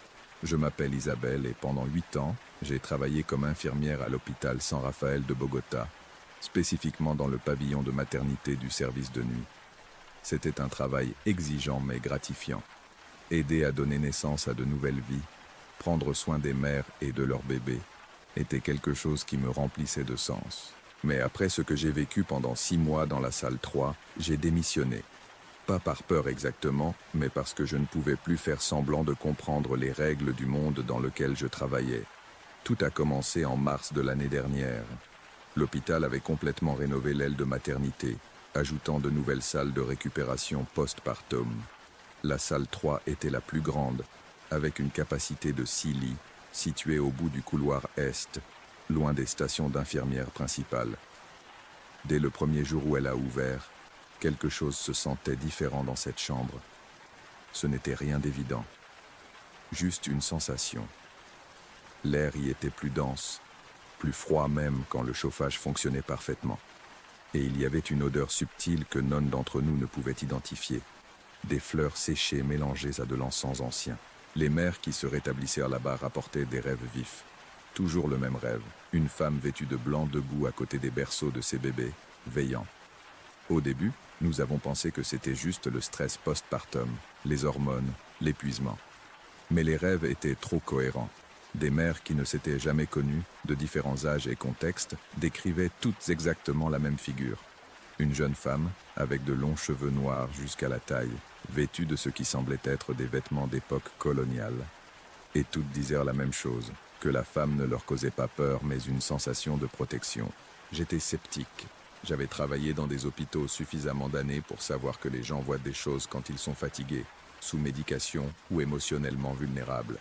Je m'appelle Isabelle et pendant 8 ans, j'ai travaillé comme infirmière à l'hôpital San Rafael de Bogota, spécifiquement dans le pavillon de maternité du service de nuit. C'était un travail exigeant mais gratifiant. Aider à donner naissance à de nouvelles vies, prendre soin des mères et de leurs bébés, était quelque chose qui me remplissait de sens. Mais après ce que j'ai vécu pendant 6 mois dans la salle 3, j'ai démissionné. Pas par peur exactement, mais parce que je ne pouvais plus faire semblant de comprendre les règles du monde dans lequel je travaillais. Tout a commencé en mars de l'année dernière. L'hôpital avait complètement rénové l'aile de maternité, ajoutant de nouvelles salles de récupération post-partum. La salle 3 était la plus grande, avec une capacité de 6 lits, située au bout du couloir est, loin des stations d'infirmières principales. Dès le premier jour où elle a ouvert, quelque chose se sentait différent dans cette chambre. Ce n'était rien d'évident, juste une sensation. L'air y était plus dense, plus froid même quand le chauffage fonctionnait parfaitement. Et il y avait une odeur subtile que none d'entre nous ne pouvait identifier. Des fleurs séchées mélangées à de l'encens ancien. Les mères qui se rétablissèrent là-bas rapportaient des rêves vifs. Toujours le même rêve, une femme vêtue de blanc debout à côté des berceaux de ses bébés, veillant. Au début, nous avons pensé que c'était juste le stress post-partum, les hormones, l'épuisement. Mais les rêves étaient trop cohérents. Des mères qui ne s'étaient jamais connues, de différents âges et contextes, décrivaient toutes exactement la même figure. Une jeune femme, avec de longs cheveux noirs jusqu'à la taille, vêtue de ce qui semblait être des vêtements d'époque coloniale. Et toutes disaient la même chose, que la femme ne leur causait pas peur mais une sensation de protection. J'étais sceptique. J'avais travaillé dans des hôpitaux suffisamment d'années pour savoir que les gens voient des choses quand ils sont fatigués, sous médication ou émotionnellement vulnérables.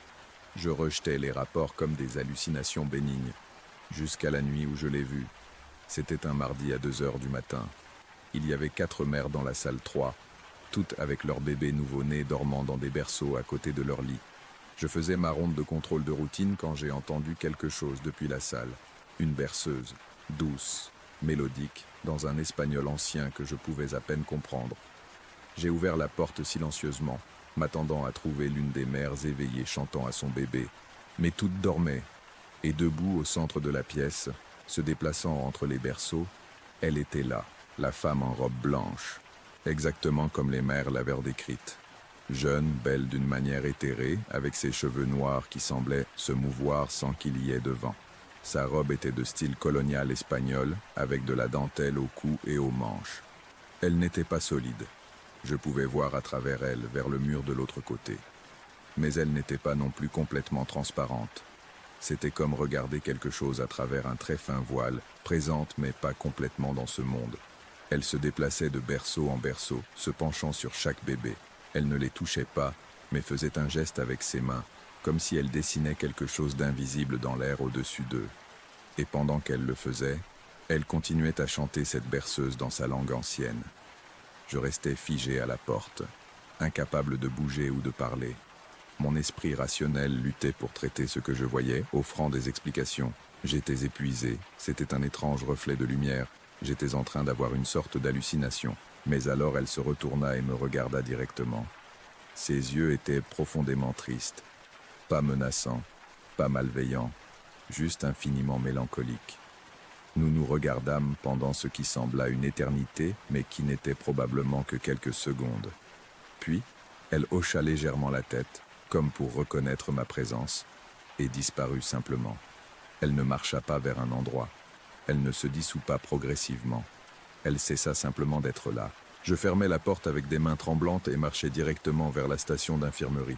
Je rejetais les rapports comme des hallucinations bénignes, jusqu'à la nuit où je l'ai vu. C'était un mardi à 2 heures du matin. Il y avait 4 mères dans la salle 3, toutes avec leurs bébés nouveau-nés dormant dans des berceaux à côté de leur lit. Je faisais ma ronde de contrôle de routine quand j'ai entendu quelque chose depuis la salle. Une berceuse, douce, mélodique, dans un espagnol ancien que je pouvais à peine comprendre. J'ai ouvert la porte silencieusement, m'attendant à trouver l'une des mères éveillées chantant à son bébé. Mais toutes dormaient, et debout au centre de la pièce, se déplaçant entre les berceaux, elle était là, la femme en robe blanche, exactement comme les mères l'avaient décrite. Jeune, belle d'une manière éthérée, avec ses cheveux noirs qui semblaient se mouvoir sans qu'il y ait de vent. Sa robe était de style colonial espagnol, avec de la dentelle au cou et aux manches. Elle n'était pas solide. Je pouvais voir à travers elle, vers le mur de l'autre côté. Mais elle n'était pas non plus complètement transparente. C'était comme regarder quelque chose à travers un très fin voile, présente mais pas complètement dans ce monde. Elle se déplaçait de berceau en berceau, se penchant sur chaque bébé. Elle ne les touchait pas, mais faisait un geste avec ses mains, comme si elle dessinait quelque chose d'invisible dans l'air au-dessus d'eux. Et pendant qu'elle le faisait, elle continuait à chanter cette berceuse dans sa langue ancienne. Je restais figé à la porte, incapable de bouger ou de parler. Mon esprit rationnel luttait pour traiter ce que je voyais, offrant des explications. J'étais épuisé, c'était un étrange reflet de lumière. J'étais en train d'avoir une sorte d'hallucination. Mais alors elle se retourna et me regarda directement. Ses yeux étaient profondément tristes, pas menaçants, pas malveillants, juste infiniment mélancoliques. Nous nous regardâmes pendant ce qui sembla une éternité, mais qui n'était probablement que quelques secondes. Puis, elle hocha légèrement la tête, comme pour reconnaître ma présence, et disparut simplement. Elle ne marcha pas vers un endroit. Elle ne se dissout pas progressivement. Elle cessa simplement d'être là. Je fermai la porte avec des mains tremblantes et marchai directement vers la station d'infirmerie.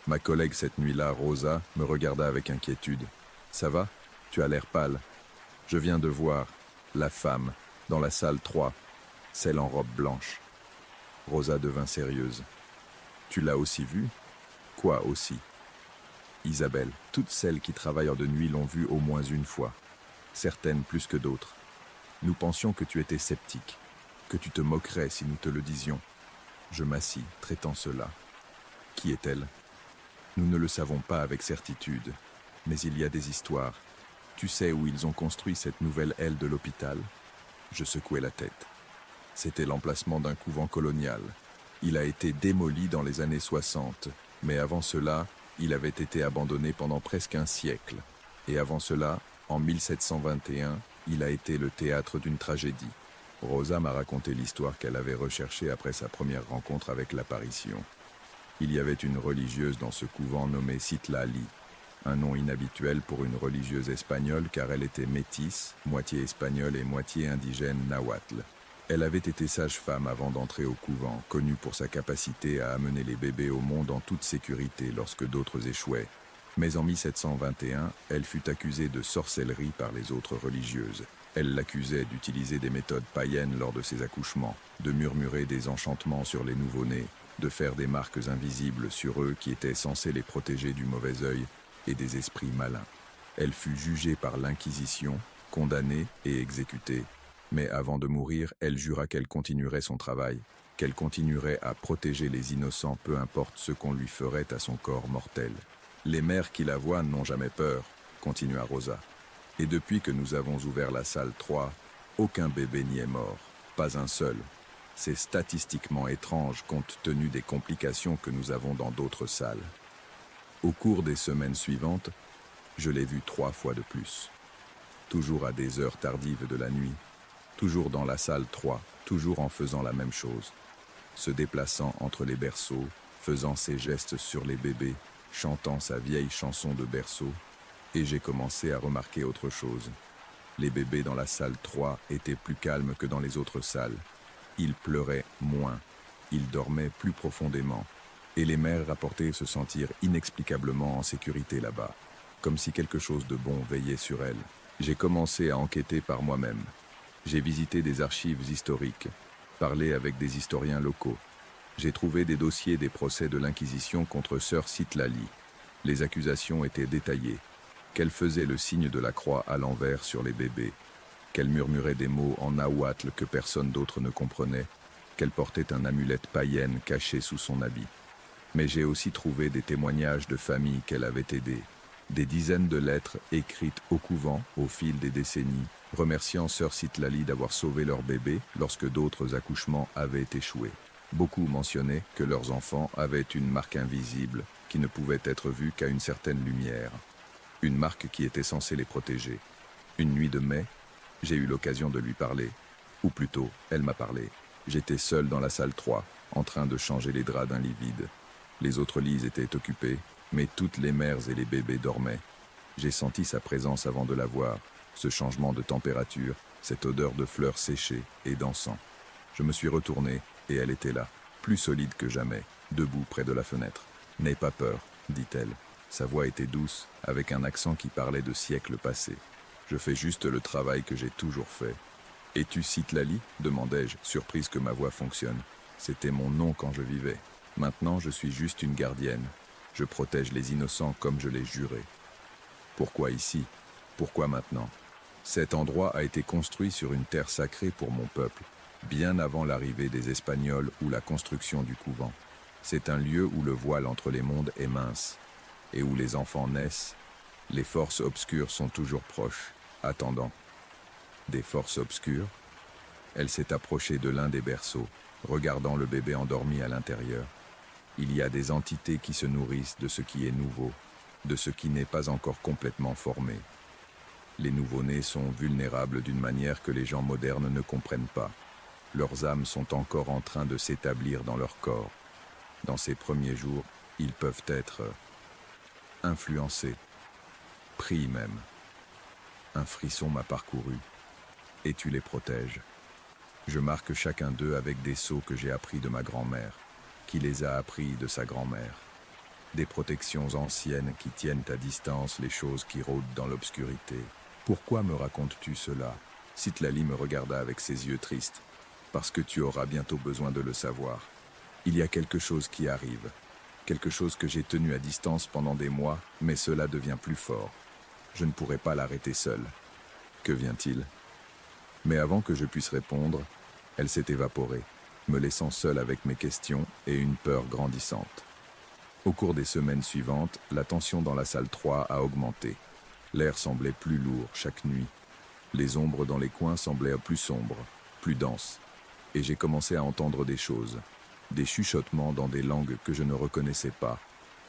Ma collègue cette nuit-là, Rosa, me regarda avec inquiétude. « Ça va? Tu as l'air pâle. » « Je viens de voir la femme dans la salle 3, celle en robe blanche. » Rosa devint sérieuse. « Tu l'as aussi vue? »« Quoi aussi ?»« Isabelle, toutes celles qui travaillent de nuit l'ont vue au moins une fois, certaines plus que d'autres. Nous pensions que tu étais sceptique, que tu te moquerais si nous te le disions. » Je m'assis, traitant cela. « Qui est-elle? » Nous ne le savons pas avec certitude, mais il y a des histoires. Tu sais où ils ont construit cette nouvelle aile de l'hôpital? Je secouai la tête. C'était l'emplacement d'un couvent colonial. Il a été démoli dans les années 60, mais avant cela, il avait été abandonné pendant presque un siècle. Et avant cela, en 1721, il a été le théâtre d'une tragédie. Rosa m'a raconté l'histoire qu'elle avait recherchée après sa première rencontre avec l'apparition. Il y avait une religieuse dans ce couvent nommée Citlali, un nom inhabituel pour une religieuse espagnole car elle était métisse, moitié espagnole et moitié indigène nahuatl. Elle avait été sage-femme avant d'entrer au couvent, connue pour sa capacité à amener les bébés au monde en toute sécurité lorsque d'autres échouaient. Mais en 1721, elle fut accusée de sorcellerie par les autres religieuses. Elle l'accusait d'utiliser des méthodes païennes lors de ses accouchements, de murmurer des enchantements sur les nouveau-nés, de faire des marques invisibles sur eux qui étaient censées les protéger du mauvais œil et des esprits malins. Elle fut jugée par l'Inquisition, condamnée et exécutée. Mais avant de mourir, elle jura qu'elle continuerait son travail, qu'elle continuerait à protéger les innocents peu importe ce qu'on lui ferait à son corps mortel. Les mères qui la voient n'ont jamais peur, continua Rosa. Et depuis que nous avons ouvert la salle 3, aucun bébé n'y est mort, pas un seul. C'est statistiquement étrange compte tenu des complications que nous avons dans d'autres salles. Au cours des semaines suivantes, je l'ai vue 3 fois de plus. Toujours à des heures tardives de la nuit, toujours dans la salle 3, toujours en faisant la même chose. Se déplaçant entre les berceaux, faisant ses gestes sur les bébés, chantant sa vieille chanson de berceau, et j'ai commencé à remarquer autre chose. Les bébés dans la salle 3 étaient plus calmes que dans les autres salles. Ils pleuraient moins, ils dormaient plus profondément, et les mères rapportaient se sentir inexplicablement en sécurité là-bas, comme si quelque chose de bon veillait sur elles. J'ai commencé à enquêter par moi-même. J'ai visité des archives historiques, parlé avec des historiens locaux. J'ai trouvé des dossiers des procès de l'Inquisition contre sœur Citlali. Les accusations étaient détaillées. Qu'elle faisait le signe de la croix à l'envers sur les bébés, qu'elle murmurait des mots en nahuatl que personne d'autre ne comprenait, qu'elle portait un amulette païenne caché sous son habit. Mais j'ai aussi trouvé des témoignages de familles qu'elle avait aidées, des dizaines de lettres écrites au couvent au fil des décennies, remerciant sœur Citlali d'avoir sauvé leur bébé lorsque d'autres accouchements avaient échoué. Beaucoup mentionnaient que leurs enfants avaient une marque invisible qui ne pouvait être vue qu'à une certaine lumière, une marque qui était censée les protéger. Une nuit de mai, j'ai eu l'occasion de lui parler, ou plutôt, elle m'a parlé. J'étais seul dans la salle 3, en train de changer les draps d'un lit vide. Les autres lits étaient occupés, mais toutes les mères et les bébés dormaient. J'ai senti sa présence avant de la voir, ce changement de température, cette odeur de fleurs séchées et d'encens. Je me suis retourné, et elle était là, plus solide que jamais, debout près de la fenêtre. « N'aie pas peur, dit-elle. Sa voix était douce, avec un accent qui parlait de siècles passés. Je fais juste le travail que j'ai toujours fait. « Et tu cites Lali ?» demandai-je, surprise que ma voix fonctionne. C'était mon nom quand je vivais. Maintenant, je suis juste une gardienne. Je protège les innocents comme je l'ai juré. Pourquoi ici? Pourquoi maintenant? Cet endroit a été construit sur une terre sacrée pour mon peuple, bien avant l'arrivée des Espagnols ou la construction du couvent. C'est un lieu où le voile entre les mondes est mince, et où les enfants naissent. Les forces obscures sont toujours proches, attendant. Des forces obscures? Elle s'est approchée de l'un des berceaux, regardant le bébé endormi à l'intérieur. Il y a des entités qui se nourrissent de ce qui est nouveau, de ce qui n'est pas encore complètement formé. Les nouveau-nés sont vulnérables d'une manière que les gens modernes ne comprennent pas. Leurs âmes sont encore en train de s'établir dans leur corps. Dans ces premiers jours, ils peuvent être influencés, pris même. Un frisson m'a parcouru, et tu les protèges. Je marque chacun d'eux avec des sceaux que j'ai appris de ma grand-mère, qui les a appris de sa grand-mère. Des protections anciennes qui tiennent à distance les choses qui rôdent dans l'obscurité. Pourquoi me racontes-tu cela? Citlali me regarda avec ses yeux tristes. Parce que tu auras bientôt besoin de le savoir. Il y a quelque chose qui arrive. Quelque chose que j'ai tenu à distance pendant des mois, mais cela devient plus fort. Je ne pourrai pas l'arrêter seul. Que vient-il? Mais avant que je puisse répondre, elle s'est évaporée, me laissant seul avec mes questions et une peur grandissante. Au cours des semaines suivantes, la tension dans la salle 3 a augmenté. L'air semblait plus lourd chaque nuit. Les ombres dans les coins semblaient plus sombres, plus denses. Et j'ai commencé à entendre des choses. Des chuchotements dans des langues que je ne reconnaissais pas.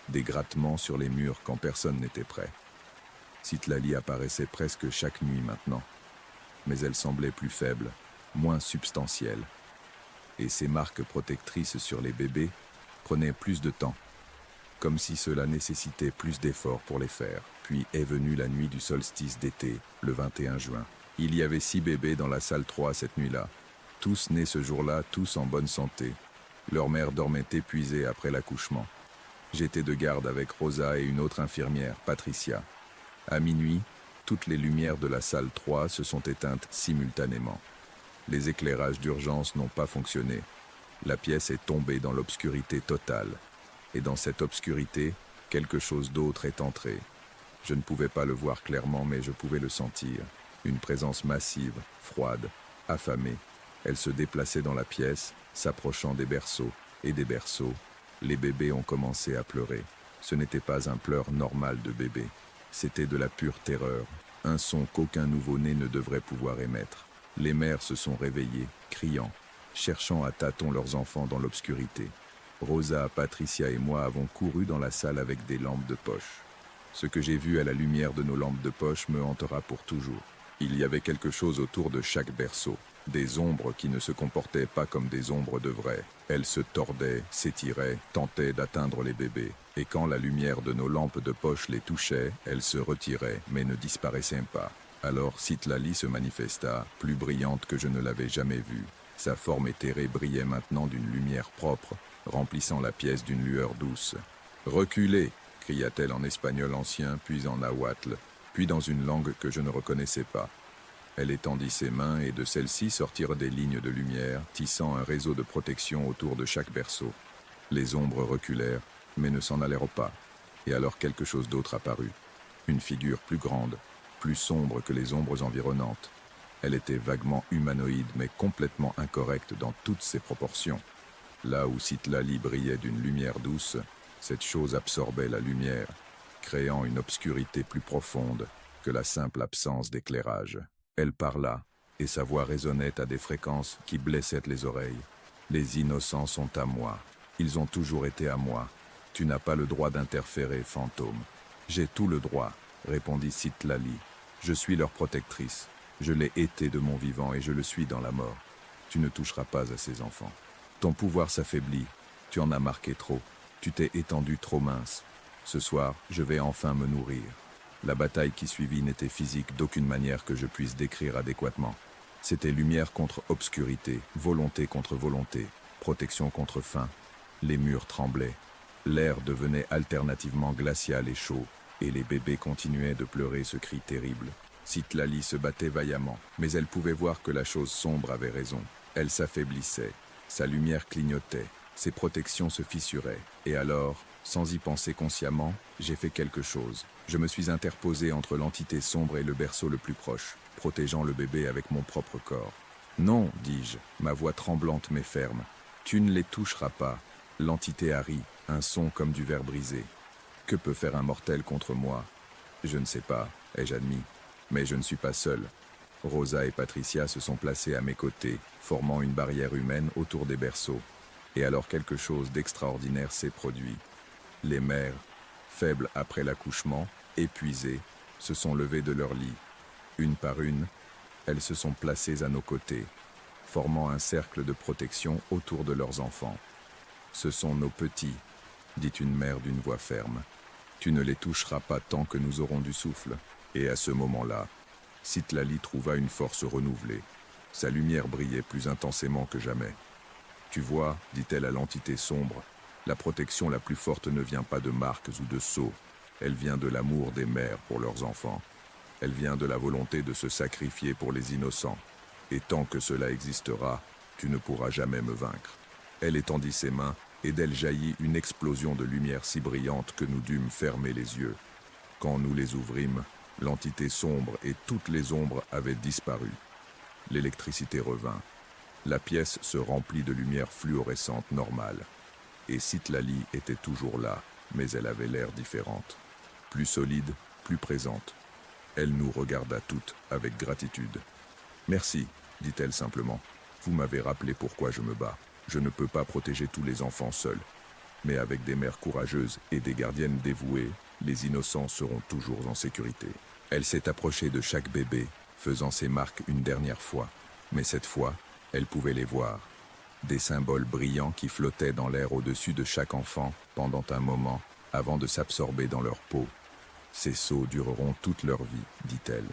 Des grattements sur les murs quand personne n'était prêt. Citlali apparaissait presque chaque nuit maintenant. Mais elle semblait plus faible, moins substantielle. Et ses marques protectrices sur les bébés prenaient plus de temps. Comme si cela nécessitait plus d'efforts pour les faire. Puis est venue la nuit du solstice d'été, le 21 juin. Il y avait 6 bébés dans la salle 3 cette nuit-là. Tous nés ce jour-là, tous en bonne santé. Leur mère dormait épuisée après l'accouchement. J'étais de garde avec Rosa et une autre infirmière, Patricia. À minuit, toutes les lumières de la salle 3 se sont éteintes simultanément. Les éclairages d'urgence n'ont pas fonctionné. La pièce est tombée dans l'obscurité totale. Et dans cette obscurité, quelque chose d'autre est entré. Je ne pouvais pas le voir clairement, mais je pouvais le sentir. Une présence massive, froide, affamée. Elle se déplaçait dans la pièce, s'approchant des berceaux. Et des berceaux, les bébés ont commencé à pleurer. Ce n'était pas un pleur normal de bébé. C'était de la pure terreur, un son qu'aucun nouveau-né ne devrait pouvoir émettre. Les mères se sont réveillées, criant, cherchant à tâtons leurs enfants dans l'obscurité. Rosa, Patricia et moi avons couru dans la salle avec des lampes de poche. Ce que j'ai vu à la lumière de nos lampes de poche me hantera pour toujours. Il y avait quelque chose autour de chaque berceau. Des ombres qui ne se comportaient pas comme des ombres devraient. Elles se tordaient, s'étiraient, tentaient d'atteindre les bébés. Et quand la lumière de nos lampes de poche les touchait, elles se retiraient, mais ne disparaissaient pas. Alors Citlali se manifesta, plus brillante que je ne l'avais jamais vue. Sa forme éthérée brillait maintenant d'une lumière propre, remplissant la pièce d'une lueur douce. « Reculez !» cria-t-elle en espagnol ancien, puis en nahuatl, puis dans une langue que je ne reconnaissais pas. Elle étendit ses mains et de celles-ci sortirent des lignes de lumière, tissant un réseau de protection autour de chaque berceau. Les ombres reculèrent, mais ne s'en allèrent pas. Et alors quelque chose d'autre apparut. Une figure plus grande, plus sombre que les ombres environnantes. Elle était vaguement humanoïde, mais complètement incorrecte dans toutes ses proportions. Là où Citlali brillait d'une lumière douce, cette chose absorbait la lumière, créant une obscurité plus profonde que la simple absence d'éclairage. Elle parla, et sa voix résonnait à des fréquences qui blessaient les oreilles. « Les innocents sont à moi. Ils ont toujours été à moi. Tu n'as pas le droit d'interférer, fantôme. »« J'ai tout le droit, » répondit Citlali. « Je suis leur protectrice. Je l'ai été de mon vivant et je le suis dans la mort. Tu ne toucheras pas à ces enfants. Ton pouvoir s'affaiblit. Tu en as marqué trop. Tu t'es étendu trop mince. Ce soir, je vais enfin me nourrir. » La bataille qui suivit n'était physique d'aucune manière que je puisse décrire adéquatement. C'était lumière contre obscurité, volonté contre volonté, protection contre faim. Les murs tremblaient. L'air devenait alternativement glacial et chaud, et les bébés continuaient de pleurer ce cri terrible. Citlali se battait vaillamment, mais elle pouvait voir que la chose sombre avait raison. Elle s'affaiblissait, sa lumière clignotait, ses protections se fissuraient. Et alors, sans y penser consciemment, j'ai fait quelque chose. Je me suis interposé entre l'entité sombre et le berceau le plus proche, protégeant le bébé avec mon propre corps. « Non, dis-je, ma voix tremblante mais ferme. Tu ne les toucheras pas. » L'entité a ri, un son comme du verre brisé. « Que peut faire un mortel contre moi ? » Je ne sais pas, ai-je admis. Mais je ne suis pas seul. Rosa et Patricia se sont placées à mes côtés, formant une barrière humaine autour des berceaux. Et alors quelque chose d'extraordinaire s'est produit. Les mères, faibles après l'accouchement, épuisées, se sont levées de leur lit. Une par une, elles se sont placées à nos côtés, formant un cercle de protection autour de leurs enfants. Ce sont nos petits, dit une mère d'une voix ferme. Tu ne les toucheras pas tant que nous aurons du souffle. Et à ce moment-là, Citlali trouva une force renouvelée. Sa lumière brillait plus intensément que jamais. Tu vois, dit-elle à l'entité sombre, la protection la plus forte ne vient pas de marques ou de sceaux. Elle vient de l'amour des mères pour leurs enfants. Elle vient de la volonté de se sacrifier pour les innocents. Et tant que cela existera, tu ne pourras jamais me vaincre. Elle étendit ses mains, et d'elle jaillit une explosion de lumière si brillante que nous dûmes fermer les yeux. Quand nous les ouvrîmes, l'entité sombre et toutes les ombres avaient disparu. L'électricité revint. La pièce se remplit de lumière fluorescente normale. Et Citlali était toujours là, mais elle avait l'air différente. Plus solide, plus présente. Elle nous regarda toutes avec gratitude. « Merci », dit-elle simplement. « Vous m'avez rappelé pourquoi je me bats. Je ne peux pas protéger tous les enfants seuls. Mais avec des mères courageuses et des gardiennes dévouées, les innocents seront toujours en sécurité. » Elle s'est approchée de chaque bébé, faisant ses marques une dernière fois. Mais cette fois, elle pouvait les voir. Des symboles brillants qui flottaient dans l'air au-dessus de chaque enfant pendant un moment, avant de s'absorber dans leur peau. Ces sceaux dureront toute leur vie, dit-elle.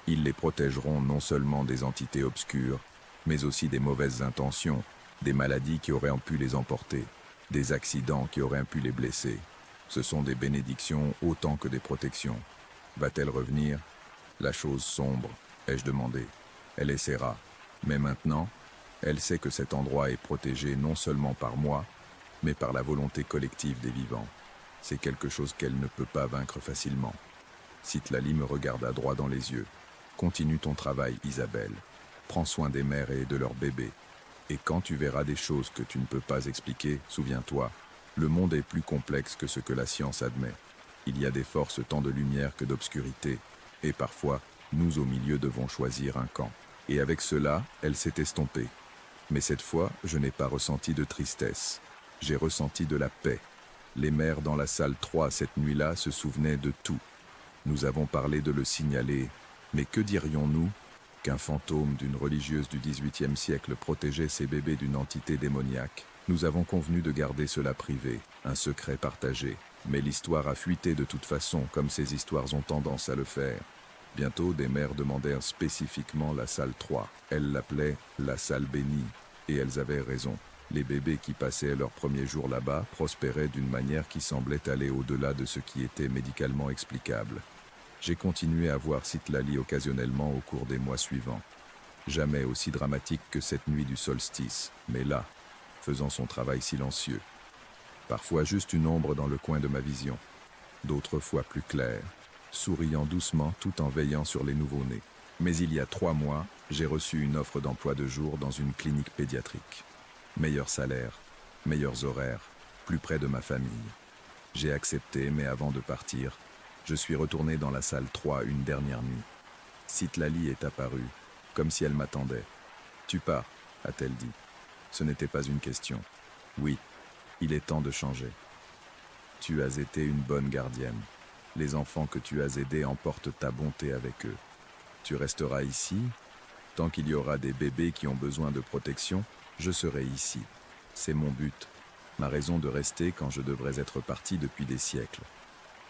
Ils les protégeront non seulement des entités obscures, mais aussi des mauvaises intentions, des maladies qui auraient pu les emporter, des accidents qui auraient pu les blesser. Ce sont des bénédictions autant que des protections. Va-t-elle revenir? La chose sombre, ai-je demandé. Elle essaiera. Mais maintenant, elle sait que cet endroit est protégé non seulement par moi, mais par la volonté collective des vivants. C'est quelque chose qu'elle ne peut pas vaincre facilement. Citlali me regarda droit dans les yeux. Continue ton travail, Isabelle. Prends soin des mères et de leurs bébés. Et quand tu verras des choses que tu ne peux pas expliquer, souviens-toi, le monde est plus complexe que ce que la science admet. Il y a des forces tant de lumière que d'obscurité, et parfois, nous au milieu devons choisir un camp. Et avec cela, elle s'est estompée. Mais cette fois, je n'ai pas ressenti de tristesse. J'ai ressenti de la paix. Les mères dans la salle 3 cette nuit-là se souvenaient de tout. Nous avons parlé de le signaler, mais que dirions-nous qu'un fantôme d'une religieuse du XVIIIe siècle protégeait ses bébés d'une entité démoniaque? Nous avons convenu de garder cela privé, un secret partagé. Mais l'histoire a fuité de toute façon, comme ces histoires ont tendance à le faire. Bientôt, des mères demandèrent spécifiquement la salle 3. Elles l'appelaient la salle bénie, et elles avaient raison. Les bébés qui passaient leur premier jour là-bas prospéraient d'une manière qui semblait aller au-delà de ce qui était médicalement explicable. J'ai continué à voir Citlali occasionnellement au cours des mois suivants. Jamais aussi dramatique que cette nuit du solstice, mais là, faisant son travail silencieux. Parfois juste une ombre dans le coin de ma vision, d'autres fois plus claire, souriant doucement tout en veillant sur les nouveau-nés. Mais il y a 3 mois, j'ai reçu une offre d'emploi de jour dans une clinique pédiatrique. Meilleur salaire, meilleurs horaires, plus près de ma famille. J'ai accepté, mais avant de partir, je suis retourné dans la salle 3 une dernière nuit. Citlali est apparue, comme si elle m'attendait. « Tu pars », a-t-elle dit. Ce n'était pas une question. Oui, il est temps de changer. Tu as été une bonne gardienne. Les enfants que tu as aidés emportent ta bonté avec eux. Tu resteras ici. Tant qu'il y aura des bébés qui ont besoin de protection, je serai ici. C'est mon but, ma raison de rester quand je devrais être parti depuis des siècles.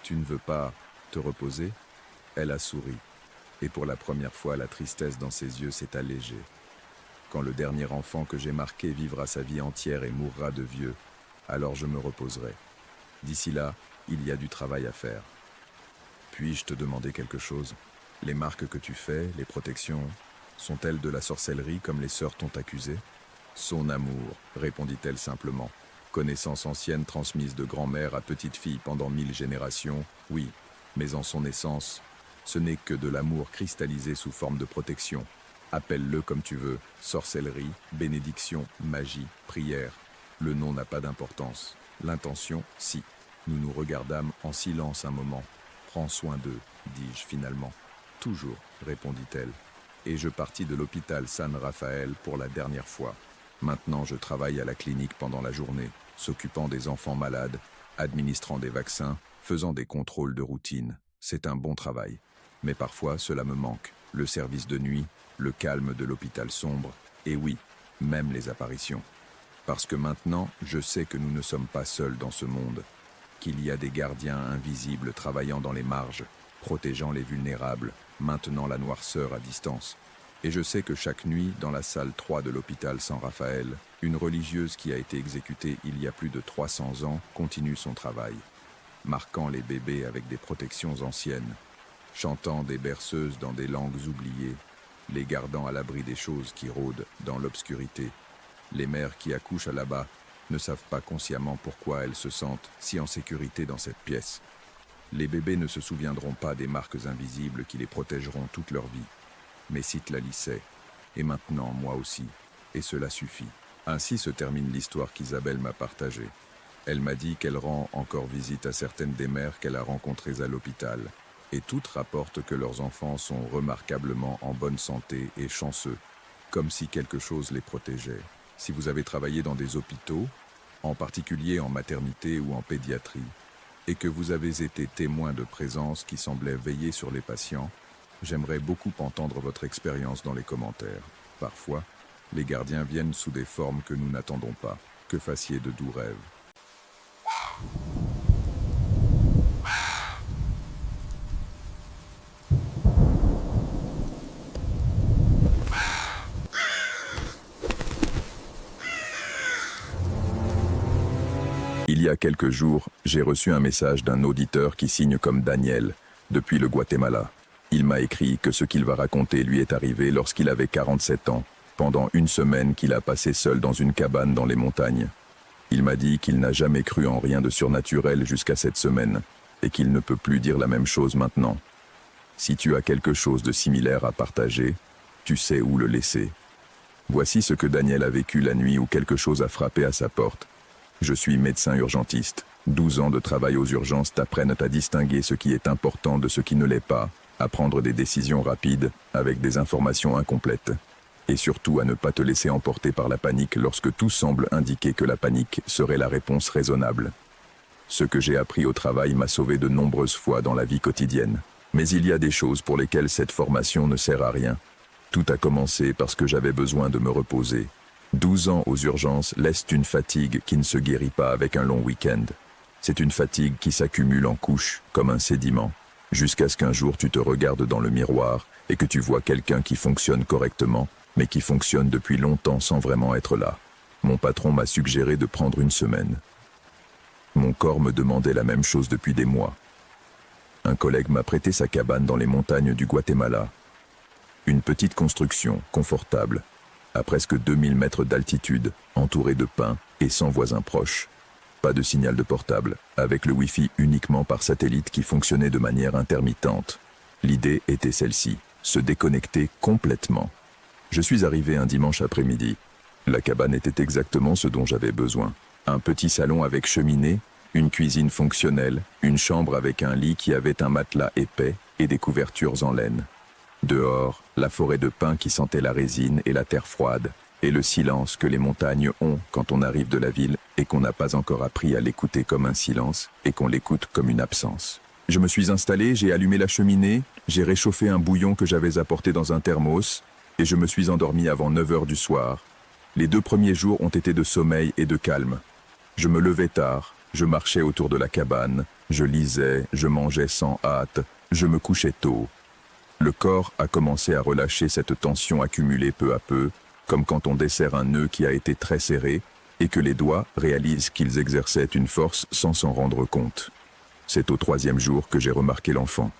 Tu ne veux pas te reposer? Elle a souri. Et pour la première fois, la tristesse dans ses yeux s'est allégée. Quand le dernier enfant que j'ai marqué vivra sa vie entière et mourra de vieux, alors je me reposerai. D'ici là, il y a du travail à faire. Puis-je te demander quelque chose? Les marques que tu fais, les protections, sont-elles de la sorcellerie comme les sœurs t'ont accusé? Son amour, répondit-elle simplement. Connaissance ancienne transmise de grand-mère à petite-fille pendant 1000 générations, oui, mais en son essence, ce n'est que de l'amour cristallisé sous forme de protection. Appelle-le comme tu veux, sorcellerie, bénédiction, magie, prière. Le nom n'a pas d'importance. L'intention, si. Nous nous regardâmes en silence un moment. Prends soin d'eux, dis-je finalement. Toujours, répondit-elle. Et je partis de l'hôpital San Rafael pour la dernière fois. Maintenant, je travaille à la clinique pendant la journée, s'occupant des enfants malades, administrant des vaccins, faisant des contrôles de routine. C'est un bon travail. Mais parfois, cela me manque. Le service de nuit, le calme de l'hôpital sombre, et oui, même les apparitions. Parce que maintenant, je sais que nous ne sommes pas seuls dans ce monde, qu'il y a des gardiens invisibles travaillant dans les marges, protégeant les vulnérables, maintenant la noirceur à distance. Et je sais que chaque nuit, dans la salle 3 de l'hôpital San Rafael, une religieuse qui a été exécutée il y a plus de 300 ans continue son travail, marquant les bébés avec des protections anciennes, chantant des berceuses dans des langues oubliées, les gardant à l'abri des choses qui rôdent dans l'obscurité. Les mères qui accouchent là-bas ne savent pas consciemment pourquoi elles se sentent si en sécurité dans cette pièce. Les bébés ne se souviendront pas des marques invisibles qui les protégeront toute leur vie. Mais Citlali sait, et maintenant moi aussi, et cela suffit. Ainsi se termine l'histoire qu'Isabelle m'a partagée. Elle m'a dit qu'elle rend encore visite à certaines des mères qu'elle a rencontrées à l'hôpital, et toutes rapportent que leurs enfants sont remarquablement en bonne santé et chanceux, comme si quelque chose les protégeait. Si vous avez travaillé dans des hôpitaux, en particulier en maternité ou en pédiatrie, et que vous avez été témoin de présences qui semblaient veiller sur les patients, j'aimerais beaucoup entendre votre expérience dans les commentaires. Parfois, les gardiens viennent sous des formes que nous n'attendons pas. Que fassiez de doux rêves. Il y a quelques jours, j'ai reçu un message d'un auditeur qui signe comme Daniel, depuis le Guatemala. Il m'a écrit que ce qu'il va raconter lui est arrivé lorsqu'il avait 47 ans, pendant une semaine qu'il a passé seul dans une cabane dans les montagnes. Il m'a dit qu'il n'a jamais cru en rien de surnaturel jusqu'à cette semaine, et qu'il ne peut plus dire la même chose maintenant. Si tu as quelque chose de similaire à partager, tu sais où le laisser. Voici ce que Daniel a vécu la nuit où quelque chose a frappé à sa porte. Je suis médecin urgentiste. 12 ans de travail aux urgences t'apprennent à distinguer ce qui est important de ce qui ne l'est pas, à prendre des décisions rapides, avec des informations incomplètes. Et surtout à ne pas te laisser emporter par la panique lorsque tout semble indiquer que la panique serait la réponse raisonnable. Ce que j'ai appris au travail m'a sauvé de nombreuses fois dans la vie quotidienne. Mais il y a des choses pour lesquelles cette formation ne sert à rien. Tout a commencé parce que j'avais besoin de me reposer. 12 ans aux urgences laissent une fatigue qui ne se guérit pas avec un long week-end. C'est une fatigue qui s'accumule en couches, comme un sédiment, jusqu'à ce qu'un jour tu te regardes dans le miroir et que tu vois quelqu'un qui fonctionne correctement, mais qui fonctionne depuis longtemps sans vraiment être là. Mon patron m'a suggéré de prendre une semaine. Mon corps me demandait la même chose depuis des mois. Un collègue m'a prêté sa cabane dans les montagnes du Guatemala. Une petite construction, confortable, à presque 2000 mètres d'altitude, entourée de pins et sans voisins proches. Pas de signal de portable, avec le Wi-Fi uniquement par satellite qui fonctionnait de manière intermittente. L'idée était celle-ci, se déconnecter complètement. Je suis arrivé un dimanche après-midi. La cabane était exactement ce dont j'avais besoin. Un petit salon avec cheminée, une cuisine fonctionnelle, une chambre avec un lit qui avait un matelas épais et des couvertures en laine. Dehors, la forêt de pins qui sentait la résine et la terre froide, et le silence que les montagnes ont quand on arrive de la ville et qu'on n'a pas encore appris à l'écouter comme un silence et qu'on l'écoute comme une absence. Je me suis installé, j'ai allumé la cheminée, j'ai réchauffé un bouillon que j'avais apporté dans un thermos et je me suis endormi avant 9 heures du soir. Les 2 premiers jours ont été de sommeil et de calme. Je me levais tard, je marchais autour de la cabane, je lisais, je mangeais sans hâte, je me couchais tôt. Le corps a commencé à relâcher cette tension accumulée peu à peu, comme quand on desserre un nœud qui a été très serré et que les doigts réalisent qu'ils exerçaient une force sans s'en rendre compte. C'est au 3e jour que j'ai remarqué l'enfant.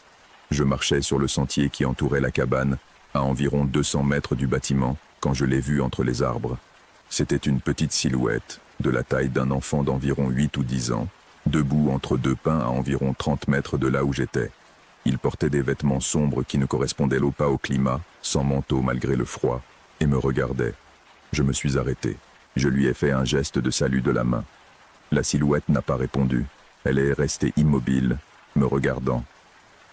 Je marchais sur le sentier qui entourait la cabane, à environ 200 mètres du bâtiment, quand je l'ai vu entre les arbres. C'était une petite silhouette, de la taille d'un enfant d'environ 8 ou 10 ans, debout entre 2 pins à environ 30 mètres de là où j'étais. Il portait des vêtements sombres qui ne correspondaient pas au climat, sans manteau malgré le froid, et me regardait. Je me suis arrêté. Je lui ai fait un geste de salut de la main. La silhouette n'a pas répondu. Elle est restée immobile, me regardant.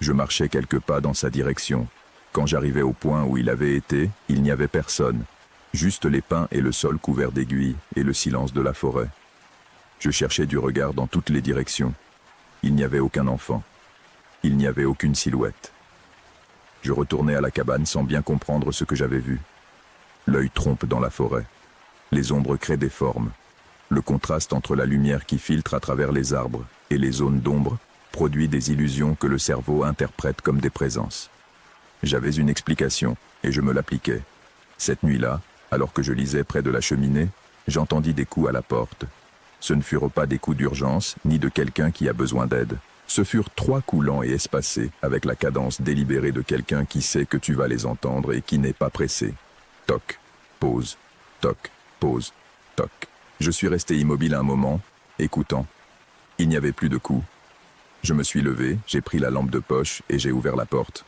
Je marchais quelques pas dans sa direction. Quand j'arrivais au point où il avait été, il n'y avait personne. Juste les pins et le sol couverts d'aiguilles et le silence de la forêt. Je cherchais du regard dans toutes les directions. Il n'y avait aucun enfant. Il n'y avait aucune silhouette. Je retournais à la cabane sans bien comprendre ce que j'avais vu. L'œil trompe dans la forêt. Les ombres créent des formes. Le contraste entre la lumière qui filtre à travers les arbres et les zones d'ombre produit des illusions que le cerveau interprète comme des présences. J'avais une explication et je me l'appliquais. Cette nuit-là, alors que je lisais près de la cheminée, j'entendis des coups à la porte. Ce ne furent pas des coups d'urgence, ni de quelqu'un qui a besoin d'aide. Ce furent 3 coups lents et espacés, avec la cadence délibérée de quelqu'un qui sait que tu vas les entendre et qui n'est pas pressé. Toc, pause, toc, pause, toc. Je suis resté immobile un moment, écoutant. Il n'y avait plus de coups. Je me suis levé, j'ai pris la lampe de poche et j'ai ouvert la porte.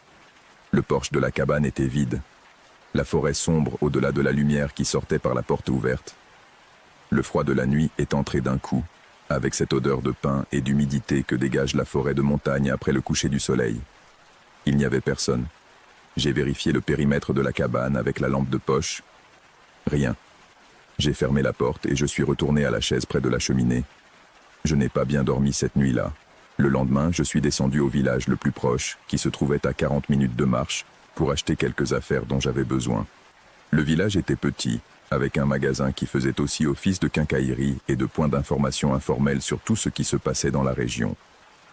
Le porche de la cabane était vide. La forêt sombre au-delà de la lumière qui sortait par la porte ouverte. Le froid de la nuit est entré d'un coup, avec cette odeur de pin et d'humidité que dégage la forêt de montagne après le coucher du soleil. Il n'y avait personne. J'ai vérifié le périmètre de la cabane avec la lampe de poche. Rien. J'ai fermé la porte et je suis retourné à la chaise près de la cheminée. Je n'ai pas bien dormi cette nuit-là. Le lendemain, je suis descendu au village le plus proche, qui se trouvait à 40 minutes de marche, pour acheter quelques affaires dont j'avais besoin. Le village était petit, avec un magasin qui faisait aussi office de quincaillerie et de point d'information informel sur tout ce qui se passait dans la région.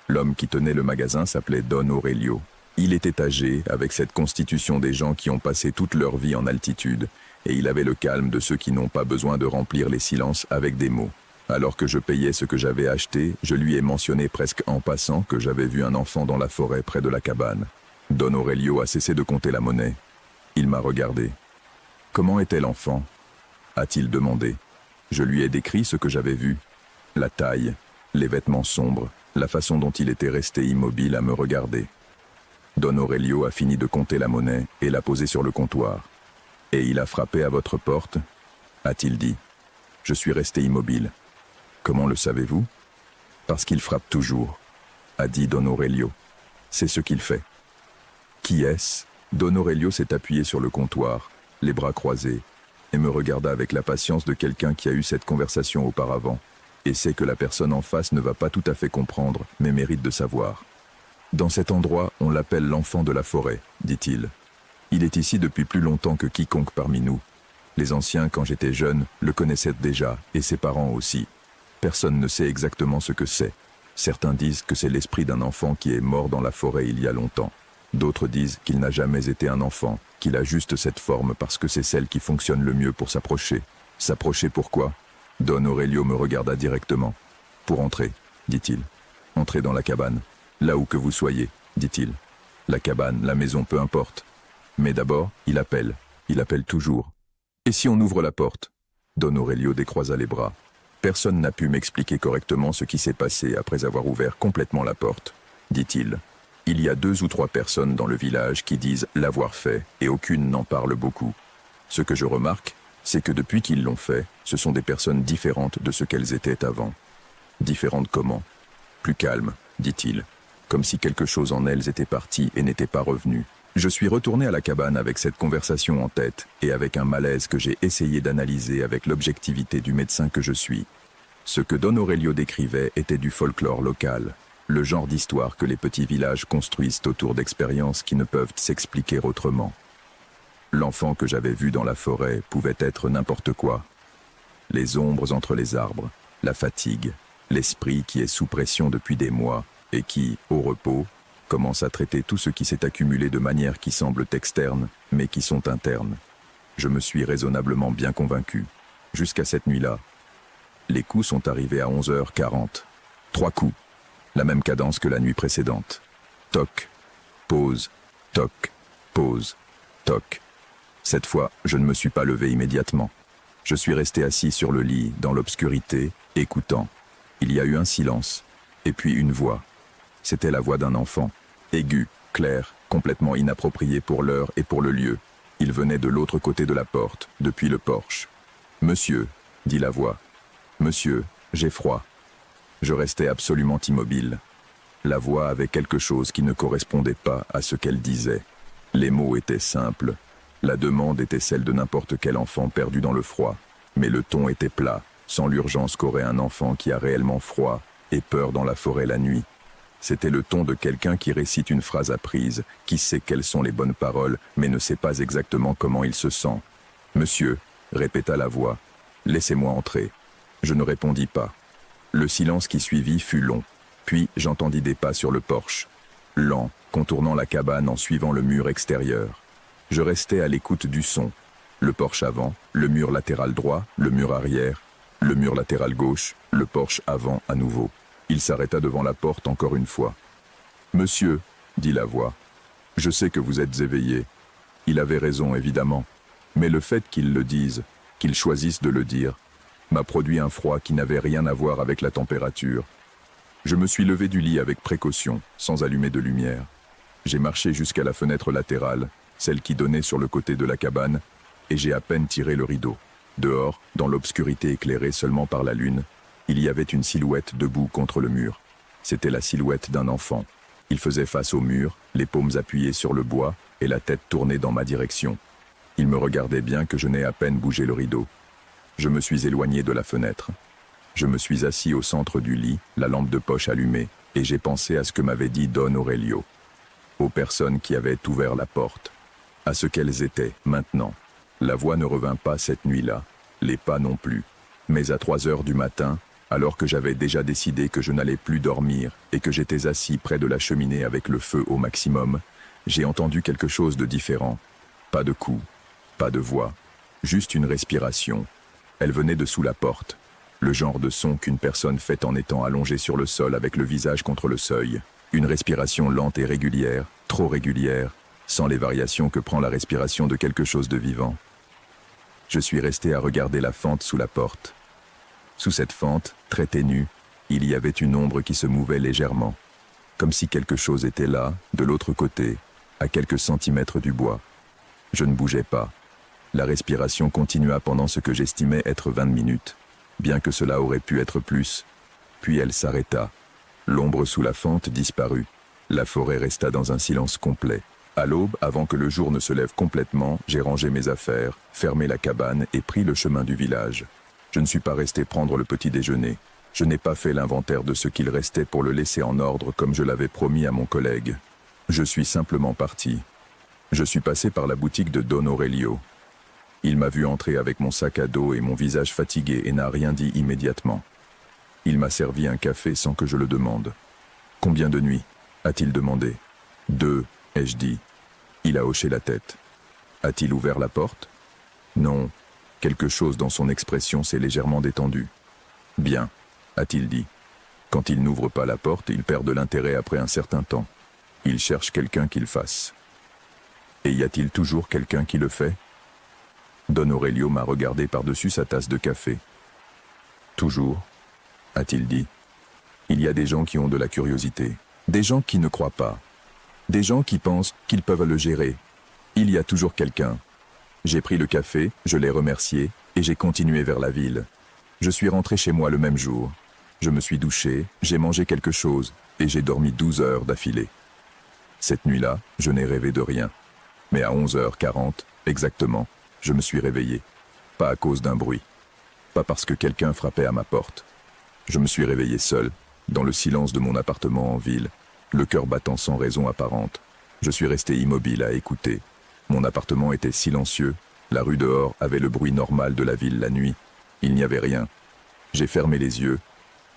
L'homme qui tenait le magasin s'appelait Don Aurelio. Il était âgé, avec cette constitution des gens qui ont passé toute leur vie en altitude, et il avait le calme de ceux qui n'ont pas besoin de remplir les silences avec des mots. Alors que je payais ce que j'avais acheté, je lui ai mentionné presque en passant que j'avais vu un enfant dans la forêt près de la cabane. Don Aurelio a cessé de compter la monnaie. Il m'a regardé. « Comment était l'enfant » a-t-il demandé. Je lui ai décrit ce que j'avais vu. La taille, les vêtements sombres, la façon dont il était resté immobile à me regarder. Don Aurelio a fini de compter la monnaie et l'a posée sur le comptoir. « Et il a frappé à votre porte » a-t-il dit. Je suis resté immobile. « Comment le savez-vous » ? « Parce qu'il frappe toujours » a dit Don Aurelio. « C'est ce qu'il fait. » « Qui est-ce » Don Aurelio s'est appuyé sur le comptoir, les bras croisés, et me regarda avec la patience de quelqu'un qui a eu cette conversation auparavant, et sait que la personne en face ne va pas tout à fait comprendre, mais mérite de savoir. « Dans cet endroit, on l'appelle l'enfant de la forêt, dit-il. Il est ici depuis plus longtemps que quiconque parmi nous. Les anciens, quand j'étais jeune, le connaissaient déjà, et ses parents aussi. Personne ne sait exactement ce que c'est. Certains disent que c'est l'esprit d'un enfant qui est mort dans la forêt il y a longtemps. D'autres disent qu'il n'a jamais été un enfant, qu'il a juste cette forme parce que c'est celle qui fonctionne le mieux pour s'approcher. S'approcher pourquoi ? Don Aurelio me regarda directement. Pour entrer, dit-il. Entrez dans la cabane. Là où que vous soyez, dit-il. La cabane, la maison, peu importe. Mais d'abord, il appelle toujours. Et si on ouvre la porte ? Don Aurelio décroisa les bras. Personne n'a pu m'expliquer correctement ce qui s'est passé après avoir ouvert complètement la porte, dit-il. Il y a 2 ou 3 personnes dans le village qui disent l'avoir fait et aucune n'en parle beaucoup. Ce que je remarque, c'est que depuis qu'ils l'ont fait, ce sont des personnes différentes de ce qu'elles étaient avant. Différentes comment ? Plus calmes, dit-il, comme si quelque chose en elles était parti et n'était pas revenu. Je suis retourné à la cabane avec cette conversation en tête et avec un malaise que j'ai essayé d'analyser avec l'objectivité du médecin que je suis. Ce que Don Aurelio décrivait était du folklore local. Le genre d'histoire que les petits villages construisent autour d'expériences qui ne peuvent s'expliquer autrement. L'enfant que j'avais vu dans la forêt pouvait être n'importe quoi. Les ombres entre les arbres, la fatigue, l'esprit qui est sous pression depuis des mois et qui, au repos, commence à traiter tout ce qui s'est accumulé de manière qui semblent externes, mais qui sont internes. Je me suis raisonnablement bien convaincu, jusqu'à cette nuit-là. Les coups sont arrivés à 11h40. 3 coups. La même cadence que la nuit précédente. Toc, pause, toc, pause, toc. Cette fois, je ne me suis pas levé immédiatement. Je suis resté assis sur le lit, dans l'obscurité, écoutant. Il y a eu un silence, et puis une voix. C'était la voix d'un enfant, aiguë, claire, complètement inappropriée pour l'heure et pour le lieu. Il venait de l'autre côté de la porte, depuis le porche. « Monsieur », dit la voix. « Monsieur, j'ai froid. » Je restais absolument immobile. La voix avait quelque chose qui ne correspondait pas à ce qu'elle disait. Les mots étaient simples. La demande était celle de n'importe quel enfant perdu dans le froid, mais le ton était plat, sans l'urgence qu'aurait un enfant qui a réellement froid et peur dans la forêt la nuit. C'était le ton de quelqu'un qui récite une phrase apprise, qui sait quelles sont les bonnes paroles, mais ne sait pas exactement comment il se sent. « Monsieur », répéta la voix, « laissez-moi entrer. » Je ne répondis pas. Le silence qui suivit fut long. Puis j'entendis des pas sur le porche, lents, contournant la cabane en suivant le mur extérieur. Je restais à l'écoute du son. Le porche avant, le mur latéral droit, le mur arrière, le mur latéral gauche, le porche avant à nouveau. Il s'arrêta devant la porte encore une fois. « Monsieur, » dit la voix, « je sais que vous êtes éveillé. » Il avait raison, évidemment. Mais le fait qu'il le dise, qu'il choisisse de le dire, m'a produit un froid qui n'avait rien à voir avec la température. Je me suis levé du lit avec précaution, sans allumer de lumière. J'ai marché jusqu'à la fenêtre latérale, celle qui donnait sur le côté de la cabane, et j'ai à peine tiré le rideau. Dehors, dans l'obscurité éclairée seulement par la lune, il y avait une silhouette debout contre le mur. C'était la silhouette d'un enfant. Il faisait face au mur, les paumes appuyées sur le bois et la tête tournée dans ma direction. Il me regardait bien que je n'ai à peine bougé le rideau. Je me suis éloigné de la fenêtre. Je me suis assis au centre du lit, la lampe de poche allumée, et j'ai pensé à ce que m'avait dit Don Aurelio. Aux personnes qui avaient ouvert la porte. À ce qu'elles étaient, maintenant. La voix ne revint pas cette nuit-là, les pas non plus. Mais à 3 heures du matin, alors que j'avais déjà décidé que je n'allais plus dormir et que j'étais assis près de la cheminée avec le feu au maximum, j'ai entendu quelque chose de différent. Pas de coups, pas de voix, juste une respiration. Elle venait de sous la porte. Le genre de son qu'une personne fait en étant allongée sur le sol avec le visage contre le seuil. Une respiration lente et régulière, trop régulière, sans les variations que prend la respiration de quelque chose de vivant. Je suis resté à regarder la fente sous la porte. Sous cette fente, très ténue, il y avait une ombre qui se mouvait légèrement, comme si quelque chose était là, de l'autre côté, à quelques centimètres du bois. Je ne bougeais pas. La respiration continua pendant ce que j'estimais être 20 minutes, bien que cela aurait pu être plus. Puis elle s'arrêta. L'ombre sous la fente disparut. La forêt resta dans un silence complet. À l'aube, avant que le jour ne se lève complètement, j'ai rangé mes affaires, fermé la cabane et pris le chemin du village. Je ne suis pas resté prendre le petit déjeuner. Je n'ai pas fait l'inventaire de ce qu'il restait pour le laisser en ordre comme je l'avais promis à mon collègue. Je suis simplement parti. Je suis passé par la boutique de Don Aurelio. Il m'a vu entrer avec mon sac à dos et mon visage fatigué et n'a rien dit immédiatement. Il m'a servi un café sans que je le demande. « Combien de nuits ?» a-t-il demandé. « 2, ai-je dit. Il a hoché la tête. A-t-il ouvert la porte? Non. Quelque chose dans son expression s'est légèrement détendu. Bien, a-t-il dit. Quand il n'ouvre pas la porte, il perd de l'intérêt après un certain temps. Il cherche quelqu'un qui le fasse. Et y a-t-il toujours quelqu'un qui le fait? Don Aurelio m'a regardé par-dessus sa tasse de café. Toujours, a-t-il dit. Il y a des gens qui ont de la curiosité, des gens qui ne croient pas, des gens qui pensent qu'ils peuvent le gérer. Il y a toujours quelqu'un. J'ai pris le café, je l'ai remercié, et j'ai continué vers la ville. Je suis rentré chez moi le même jour. Je me suis douché, j'ai mangé quelque chose, et j'ai dormi 12 heures d'affilée. Cette nuit-là, je n'ai rêvé de rien. Mais à 11h40, exactement, je me suis réveillé. Pas à cause d'un bruit. Pas parce que quelqu'un frappait à ma porte. Je me suis réveillé seul, dans le silence de mon appartement en ville, le cœur battant sans raison apparente. Je suis resté immobile à écouter. Mon appartement était silencieux, la rue dehors avait le bruit normal de la ville la nuit. Il n'y avait rien. J'ai fermé les yeux,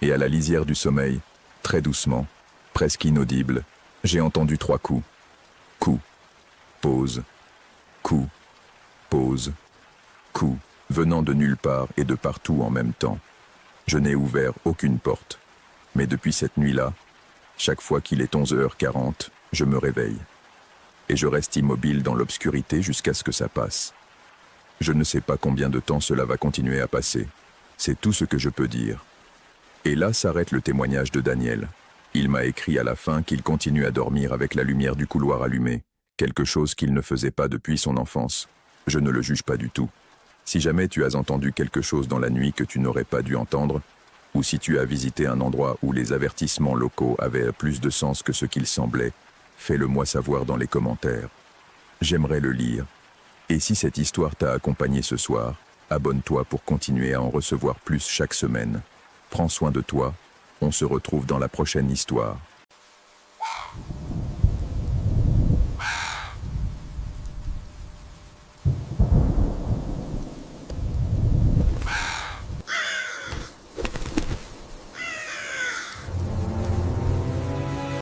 et à la lisière du sommeil, très doucement, presque inaudible, j'ai entendu 3 coups. Coup, pause, coup, pause, coup, venant de nulle part et de partout en même temps. Je n'ai ouvert aucune porte. Mais depuis cette nuit-là, chaque fois qu'il est 11h40, je me réveille. Et je reste immobile dans l'obscurité jusqu'à ce que ça passe. Je ne sais pas combien de temps cela va continuer à passer. C'est tout ce que je peux dire. Et là s'arrête le témoignage de Daniel. Il m'a écrit à la fin qu'il continue à dormir avec la lumière du couloir allumée, quelque chose qu'il ne faisait pas depuis son enfance. Je ne le juge pas du tout. Si jamais tu as entendu quelque chose dans la nuit que tu n'aurais pas dû entendre, ou si tu as visité un endroit où les avertissements locaux avaient plus de sens que ce qu'il semblait, fais-le moi savoir dans les commentaires. J'aimerais le lire. Et si cette histoire t'a accompagné ce soir, abonne-toi pour continuer à en recevoir plus chaque semaine. Prends soin de toi, on se retrouve dans la prochaine histoire.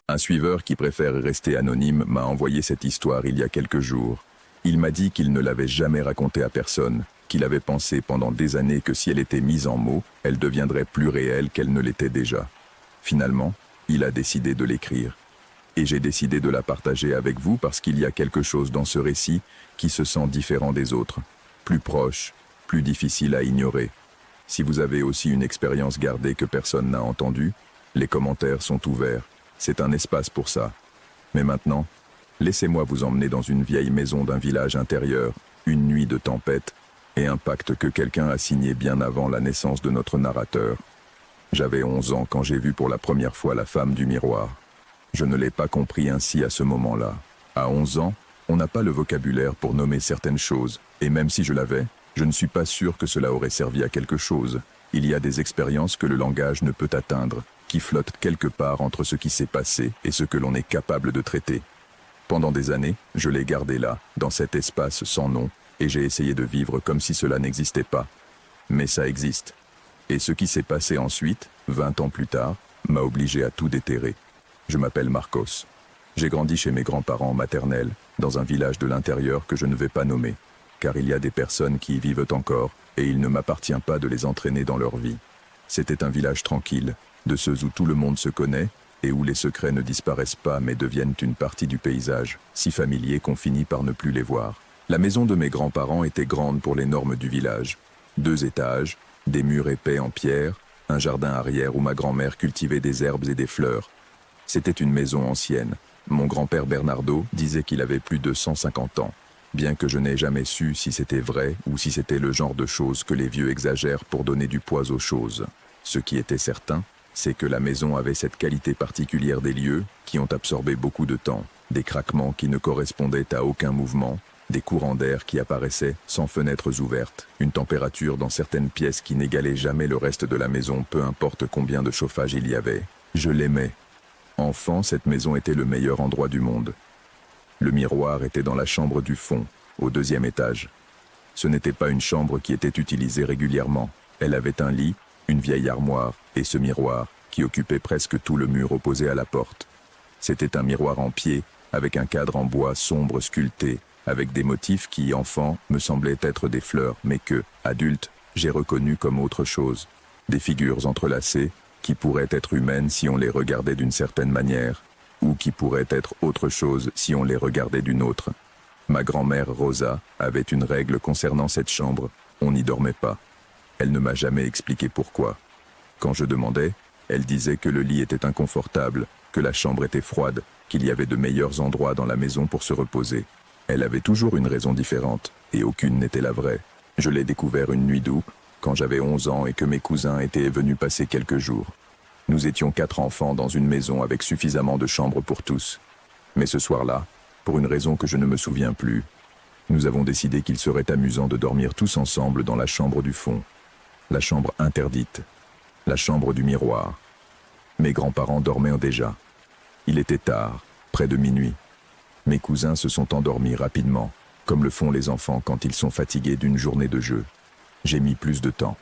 Un suiveur qui préfère rester anonyme m'a envoyé cette histoire il y a quelques jours. Il m'a dit qu'il ne l'avait jamais racontée à personne, qu'il avait pensé pendant des années que si elle était mise en mots, elle deviendrait plus réelle qu'elle ne l'était déjà. Finalement, il a décidé de l'écrire. Et j'ai décidé de la partager avec vous parce qu'il y a quelque chose dans ce récit qui se sent différent des autres, plus proche, plus difficile à ignorer. Si vous avez aussi une expérience gardée que personne n'a entendue, les commentaires sont ouverts. C'est un espace pour ça. Mais maintenant, laissez-moi vous emmener dans une vieille maison d'un village intérieur, une nuit de tempête, et un pacte que quelqu'un a signé bien avant la naissance de notre narrateur. J'avais 11 ans quand j'ai vu pour la première fois la femme du miroir. Je ne l'ai pas compris ainsi à ce moment-là. À 11 ans, on n'a pas le vocabulaire pour nommer certaines choses, et même si je l'avais, je ne suis pas sûr que cela aurait servi à quelque chose. Il y a des expériences que le langage ne peut atteindre, qui flottent quelque part entre ce qui s'est passé et ce que l'on est capable de traiter. Pendant des années, je l'ai gardé là, dans cet espace sans nom, et j'ai essayé de vivre comme si cela n'existait pas. Mais ça existe. Et ce qui s'est passé ensuite, 20 ans plus tard, m'a obligé à tout déterrer. Je m'appelle Marcos. J'ai grandi chez mes grands-parents maternels, dans un village de l'intérieur que je ne vais pas nommer, car il y a des personnes qui y vivent encore, et il ne m'appartient pas de les entraîner dans leur vie. C'était un village tranquille, de ceux où tout le monde se connaît, et où les secrets ne disparaissent pas mais deviennent une partie du paysage, si familiers qu'on finit par ne plus les voir. La maison de mes grands-parents était grande pour les normes du village. 2 étages, des murs épais en pierre, un jardin arrière où ma grand-mère cultivait des herbes et des fleurs. C'était une maison ancienne. Mon grand-père Bernardo disait qu'il avait plus de 150 ans, bien que je n'ai jamais su si c'était vrai ou si c'était le genre de choses que les vieux exagèrent pour donner du poids aux choses. Ce qui était certain, c'est que la maison avait cette qualité particulière des lieux qui ont absorbé beaucoup de temps, des craquements qui ne correspondaient à aucun mouvement, des courants d'air qui apparaissaient sans fenêtres ouvertes, une température dans certaines pièces qui n'égalait jamais le reste de la maison, peu importe combien de chauffage il y avait. Je l'aimais. Enfant, cette maison était le meilleur endroit du monde. Le miroir était dans la chambre du fond, au 2e étage. Ce n'était pas une chambre qui était utilisée régulièrement. Elle avait un lit, une vieille armoire et ce miroir qui occupait presque tout le mur opposé à la porte. C'était un miroir en pied, avec un cadre en bois sombre sculpté, avec des motifs qui, enfant, me semblaient être des fleurs, mais que, adulte, j'ai reconnu comme autre chose. Des figures entrelacées, qui pourraient être humaines si on les regardait d'une certaine manière, ou qui pourraient être autre chose si on les regardait d'une autre. Ma grand-mère Rosa avait une règle concernant cette chambre, on n'y dormait pas. Elle ne m'a jamais expliqué pourquoi. Quand je demandais, elle disait que le lit était inconfortable, que la chambre était froide, qu'il y avait de meilleurs endroits dans la maison pour se reposer. Elle avait toujours une raison différente, et aucune n'était la vraie. Je l'ai découvert une nuit d'août, quand j'avais 11 ans et que mes cousins étaient venus passer quelques jours. Nous étions 4 enfants dans une maison avec suffisamment de chambres pour tous. Mais ce soir-là, pour une raison que je ne me souviens plus, nous avons décidé qu'il serait amusant de dormir tous ensemble dans la chambre du fond. La chambre interdite. La chambre du miroir. Mes grands-parents dormaient déjà. Il était tard, près de minuit. Mes cousins se sont endormis rapidement, comme le font les enfants quand ils sont fatigués d'une journée de jeu. J'ai mis plus de temps.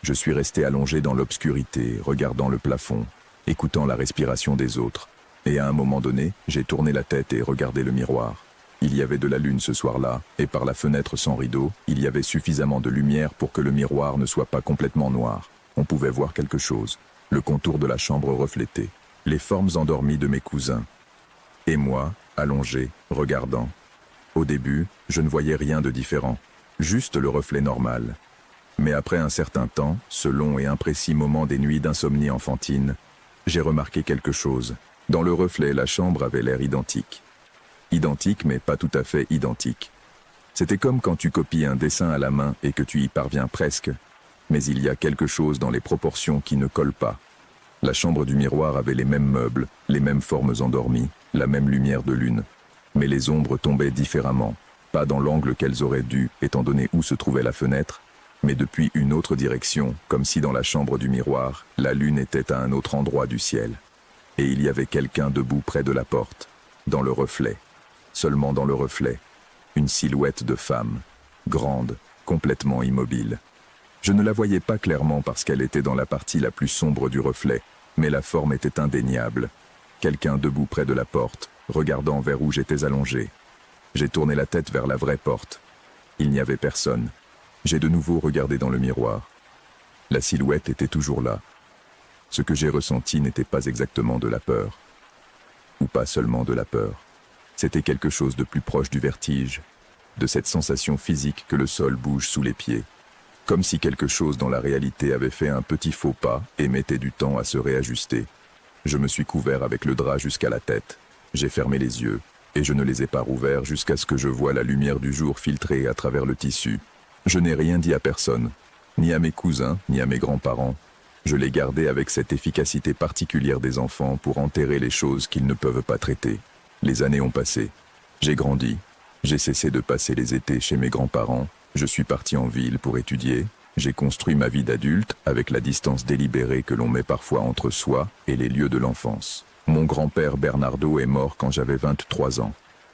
Je suis resté allongé dans l'obscurité, regardant le plafond, écoutant la respiration des autres. Et à un moment donné, j'ai tourné la tête et regardé le miroir. Il y avait de la lune ce soir-là, et par la fenêtre sans rideau, il y avait suffisamment de lumière pour que le miroir ne soit pas complètement noir. On pouvait voir quelque chose. Le contour de la chambre reflétait. Les formes endormies de mes cousins. Et moi, allongé, regardant. Au début, je ne voyais rien de différent. Juste le reflet normal. Mais après un certain temps, ce long et imprécis moment des nuits d'insomnie enfantine, j'ai remarqué quelque chose. Dans le reflet, la chambre avait l'air identique. Identique, mais pas tout à fait identique. C'était comme quand tu copies un dessin à la main et que tu y parviens presque. Mais il y a quelque chose dans les proportions qui ne colle pas. La chambre du miroir avait les mêmes meubles, les mêmes formes endormies, la même lumière de lune. Mais les ombres tombaient différemment. Pas dans l'angle qu'elles auraient dû, étant donné où se trouvait la fenêtre, mais depuis une autre direction, comme si dans la chambre du miroir, la lune était à un autre endroit du ciel. Et il y avait quelqu'un debout près de la porte, dans le reflet, seulement dans le reflet, une silhouette de femme, grande, complètement immobile. Je ne la voyais pas clairement parce qu'elle était dans la partie la plus sombre du reflet, mais la forme était indéniable. Quelqu'un debout près de la porte, regardant vers où j'étais allongé. J'ai tourné la tête vers la vraie porte. Il n'y avait personne. J'ai de nouveau regardé dans le miroir. La silhouette était toujours là. Ce que j'ai ressenti n'était pas exactement de la peur. Ou pas seulement de la peur. C'était quelque chose de plus proche du vertige, de cette sensation physique que le sol bouge sous les pieds. Comme si quelque chose dans la réalité avait fait un petit faux pas et mettait du temps à se réajuster. Je me suis couvert avec le drap jusqu'à la tête. J'ai fermé les yeux, et je ne les ai pas rouverts jusqu'à ce que je voie la lumière du jour filtrer à travers le tissu. Je n'ai rien dit à personne, ni à mes cousins, ni à mes grands-parents. Je l'ai gardé avec cette efficacité particulière des enfants pour enterrer les choses qu'ils ne peuvent pas traiter. Les années ont passé. J'ai grandi. J'ai cessé de passer les étés chez mes grands-parents. Je suis parti en ville pour étudier. J'ai construit ma vie d'adulte avec la distance délibérée que l'on met parfois entre soi et les lieux de l'enfance. Mon grand-père Bernardo est mort quand j'avais 23 ans.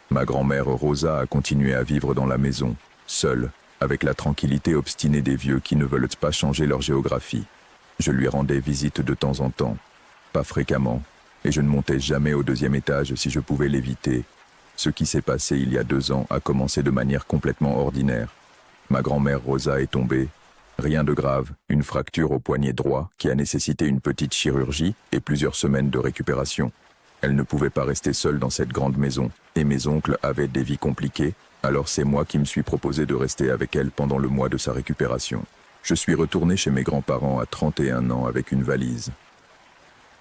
Ma grand-mère Rosa a continué à vivre dans la maison, seule, avec la tranquillité obstinée des vieux qui ne veulent pas changer leur géographie. Je lui rendais visite de temps en temps, pas fréquemment, et je ne montais jamais au deuxième étage si je pouvais l'éviter. Ce qui s'est passé il y a 2 ans a commencé de manière complètement ordinaire. Ma grand-mère Rosa est tombée. Rien de grave, une fracture au poignet droit qui a nécessité une petite chirurgie et plusieurs semaines de récupération. Elle ne pouvait pas rester seule dans cette grande maison, et mes oncles avaient des vies compliquées, alors c'est moi qui me suis proposé de rester avec elle pendant le mois de sa récupération. Je suis retourné chez mes grands-parents à 31 ans avec une valise.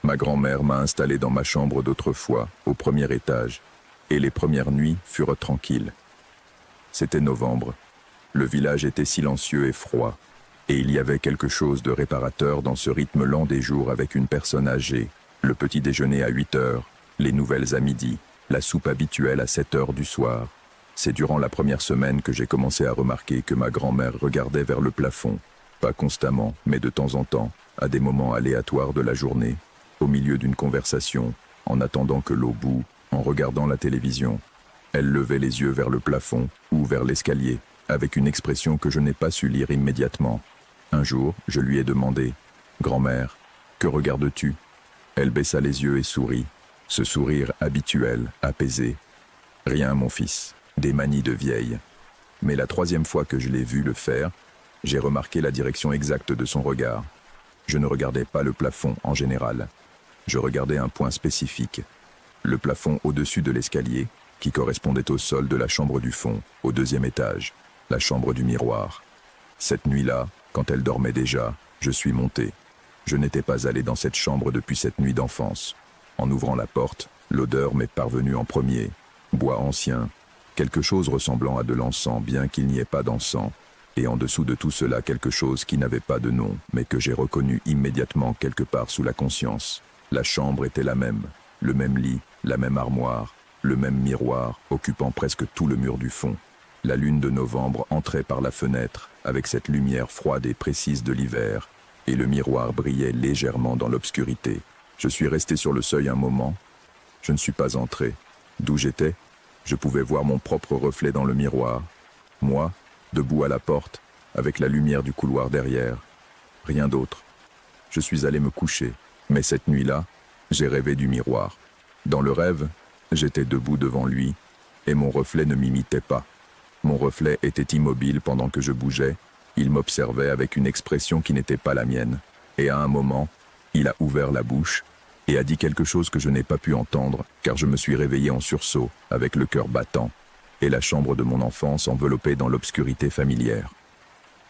Ma grand-mère m'a installé dans ma chambre d'autrefois, au premier étage, et les premières nuits furent tranquilles. C'était novembre. Le village était silencieux et froid, et il y avait quelque chose de réparateur dans ce rythme lent des jours avec une personne âgée, le petit déjeuner à 8 heures, les nouvelles à midi, la soupe habituelle à 7 heures du soir. C'est durant la première semaine que j'ai commencé à remarquer que ma grand-mère regardait vers le plafond, pas constamment, mais de temps en temps, à des moments aléatoires de la journée, au milieu d'une conversation, en attendant que l'eau bout, en regardant la télévision. Elle levait les yeux vers le plafond ou vers l'escalier, avec une expression que je n'ai pas su lire immédiatement. Un jour, je lui ai demandé « Grand-mère, que regardes-tu » Elle baissa les yeux et sourit, ce sourire habituel, apaisé. « Rien, mon fils, des manies de vieille. » Mais la 3e fois que je l'ai vu le faire, j'ai remarqué la direction exacte de son regard. Je ne regardais pas le plafond en général. Je regardais un point spécifique. Le plafond au-dessus de l'escalier, qui correspondait au sol de la chambre du fond, au 2e étage, la chambre du miroir. Cette nuit-là, quand elle dormait déjà, je suis monté. Je n'étais pas allé dans cette chambre depuis cette nuit d'enfance. En ouvrant la porte, l'odeur m'est parvenue en premier. Bois ancien, quelque chose ressemblant à de l'encens bien qu'il n'y ait pas d'encens, et en dessous de tout cela quelque chose qui n'avait pas de nom, mais que j'ai reconnu immédiatement quelque part sous la conscience. La chambre était la même, le même lit, la même armoire, le même miroir occupant presque tout le mur du fond. La lune de novembre entrait par la fenêtre avec cette lumière froide et précise de l'hiver, et le miroir brillait légèrement dans l'obscurité. Je suis resté sur le seuil un moment. Je ne suis pas entré. D'où j'étais, je pouvais voir mon propre reflet dans le miroir. Moi, debout à la porte, avec la lumière du couloir derrière. Rien d'autre. Je suis allé me coucher, mais cette nuit-là, j'ai rêvé du miroir. Dans le rêve, j'étais debout devant lui, et mon reflet ne m'imitait pas. Mon reflet était immobile pendant que je bougeais, il m'observait avec une expression qui n'était pas la mienne, et à un moment, il a ouvert la bouche et a dit quelque chose que je n'ai pas pu entendre, car je me suis réveillé en sursaut, avec le cœur battant, et la chambre de mon enfance enveloppée dans l'obscurité familière.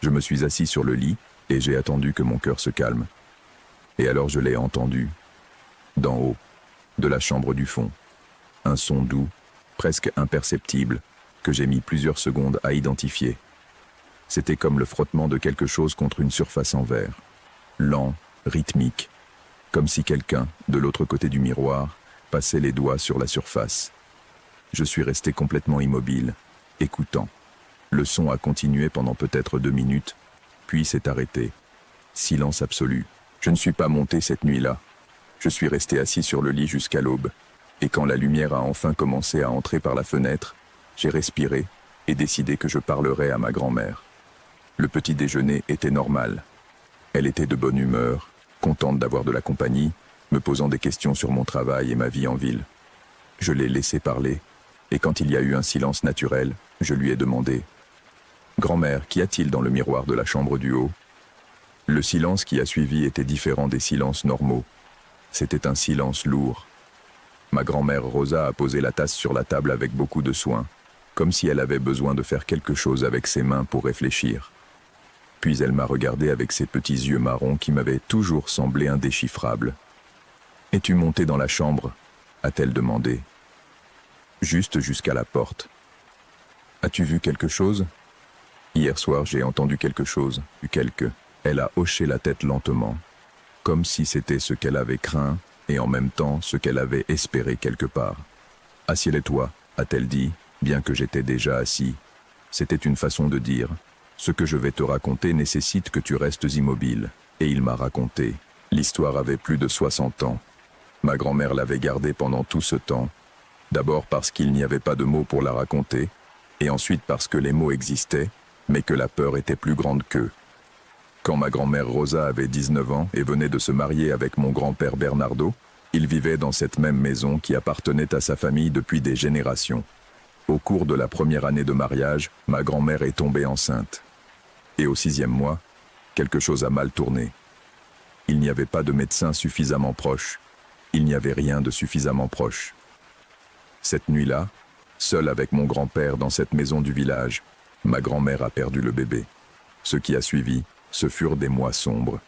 Je me suis assis sur le lit, et j'ai attendu que mon cœur se calme. Et alors je l'ai entendu, d'en haut, de la chambre du fond. Un son doux, presque imperceptible, que j'ai mis plusieurs secondes à identifier. C'était comme le frottement de quelque chose contre une surface en verre. Lent, rythmique, comme si quelqu'un, de l'autre côté du miroir, passait les doigts sur la surface. Je suis resté complètement immobile, écoutant. Le son a continué pendant peut-être 2 minutes, puis s'est arrêté. Silence absolu. Je ne suis pas monté cette nuit-là. Je suis resté assis sur le lit jusqu'à l'aube, et quand la lumière a enfin commencé à entrer par la fenêtre, j'ai respiré et décidé que je parlerais à ma grand-mère. Le petit déjeuner était normal. Elle était de bonne humeur, contente d'avoir de la compagnie, me posant des questions sur mon travail et ma vie en ville. Je l'ai laissé parler, et quand il y a eu un silence naturel, je lui ai demandé « Grand-mère, qu'y a-t-il dans le miroir de la chambre du haut ?» Le silence qui a suivi était différent des silences normaux. C'était un silence lourd. Ma grand-mère Rosa a posé la tasse sur la table avec beaucoup de soin, comme si elle avait besoin de faire quelque chose avec ses mains pour réfléchir. Puis elle m'a regardé avec ses petits yeux marrons qui m'avaient toujours semblé indéchiffrables. « Es-tu monté dans la chambre ?» a-t-elle demandé. Juste jusqu'à la porte. « As-tu vu quelque chose ?» Hier soir, j'ai entendu quelque chose, Elle a hoché la tête lentement, comme si c'était ce qu'elle avait craint et en même temps ce qu'elle avait espéré quelque part. « Assieds-toi » a-t-elle dit, bien que j'étais déjà assis. C'était une façon de dire « Ce que je vais te raconter nécessite que tu restes immobile. » Et il m'a raconté. L'histoire avait plus de 60 ans. Ma grand-mère l'avait gardée pendant tout ce temps. D'abord parce qu'il n'y avait pas de mots pour la raconter, et ensuite parce que les mots existaient, mais que la peur était plus grande qu'eux. Quand ma grand-mère Rosa avait 19 ans et venait de se marier avec mon grand-père Bernardo, ils vivaient dans cette même maison qui appartenait à sa famille depuis des générations. Au cours de la première année de mariage, ma grand-mère est tombée enceinte. Et au 6e mois, quelque chose a mal tourné. Il n'y avait pas de médecin suffisamment proche. Il n'y avait rien de suffisamment proche. Cette nuit-là, seule avec mon grand-père dans cette maison du village, ma grand-mère a perdu le bébé. Ce qui a suivi, ce furent des mois sombres.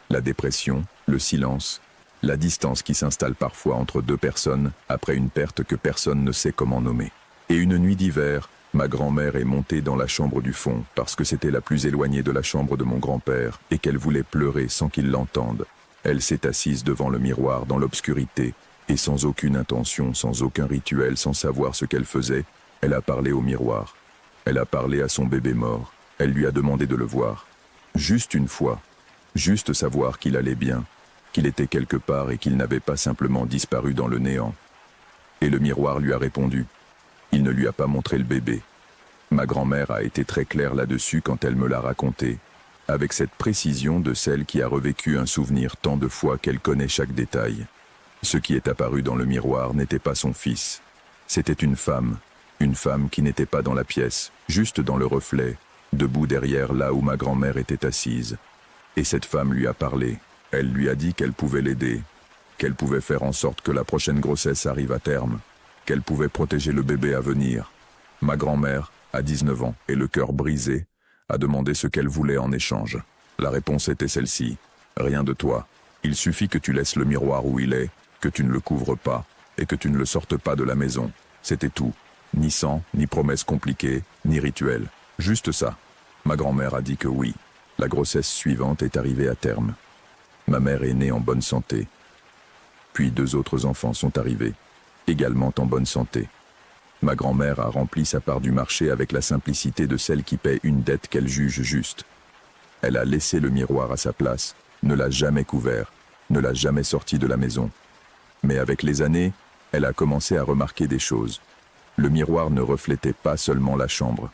La dépression, le silence, la distance qui s'installe parfois entre deux personnes après une perte que personne ne sait comment nommer. Et une nuit d'hiver, ma grand-mère est montée dans la chambre du fond parce que c'était la plus éloignée de la chambre de mon grand-père et qu'elle voulait pleurer sans qu'il l'entende. Elle s'est assise devant le miroir dans l'obscurité et sans aucune intention, sans aucun rituel, sans savoir ce qu'elle faisait, elle a parlé au miroir. Elle a parlé à son bébé mort. Elle lui a demandé de le voir. Juste une fois. Juste savoir qu'il allait bien, qu'il était quelque part et qu'il n'avait pas simplement disparu dans le néant. Et le miroir lui a répondu. Il ne lui a pas montré le bébé. Ma grand-mère a été très claire là-dessus quand elle me l'a raconté, avec cette précision de celle qui a revécu un souvenir tant de fois qu'elle connaît chaque détail. Ce qui est apparu dans le miroir n'était pas son fils. C'était une femme qui n'était pas dans la pièce, juste dans le reflet, debout derrière là où ma grand-mère était assise. Et cette femme lui a parlé. Elle lui a dit qu'elle pouvait l'aider, qu'elle pouvait faire en sorte que la prochaine grossesse arrive à terme, qu'elle pouvait protéger le bébé à venir. Ma grand-mère, à 19 ans et le cœur brisé, a demandé ce qu'elle voulait en échange. La réponse était celle-ci. Rien de toi. Il suffit que tu laisses le miroir où il est, que tu ne le couvres pas, et que tu ne le sortes pas de la maison. C'était tout. Ni sang, ni promesses compliquées, ni rituel. Juste ça. Ma grand-mère a dit que oui. La grossesse suivante est arrivée à terme. Ma mère est née en bonne santé. Puis 2 autres enfants sont arrivés, également en bonne santé. Ma grand-mère a rempli sa part du marché avec la simplicité de celle qui paie une dette qu'elle juge juste. Elle a laissé le miroir à sa place, ne l'a jamais couvert, ne l'a jamais sorti de la maison. Mais avec les années, elle a commencé à remarquer des choses. Le miroir ne reflétait pas seulement la chambre.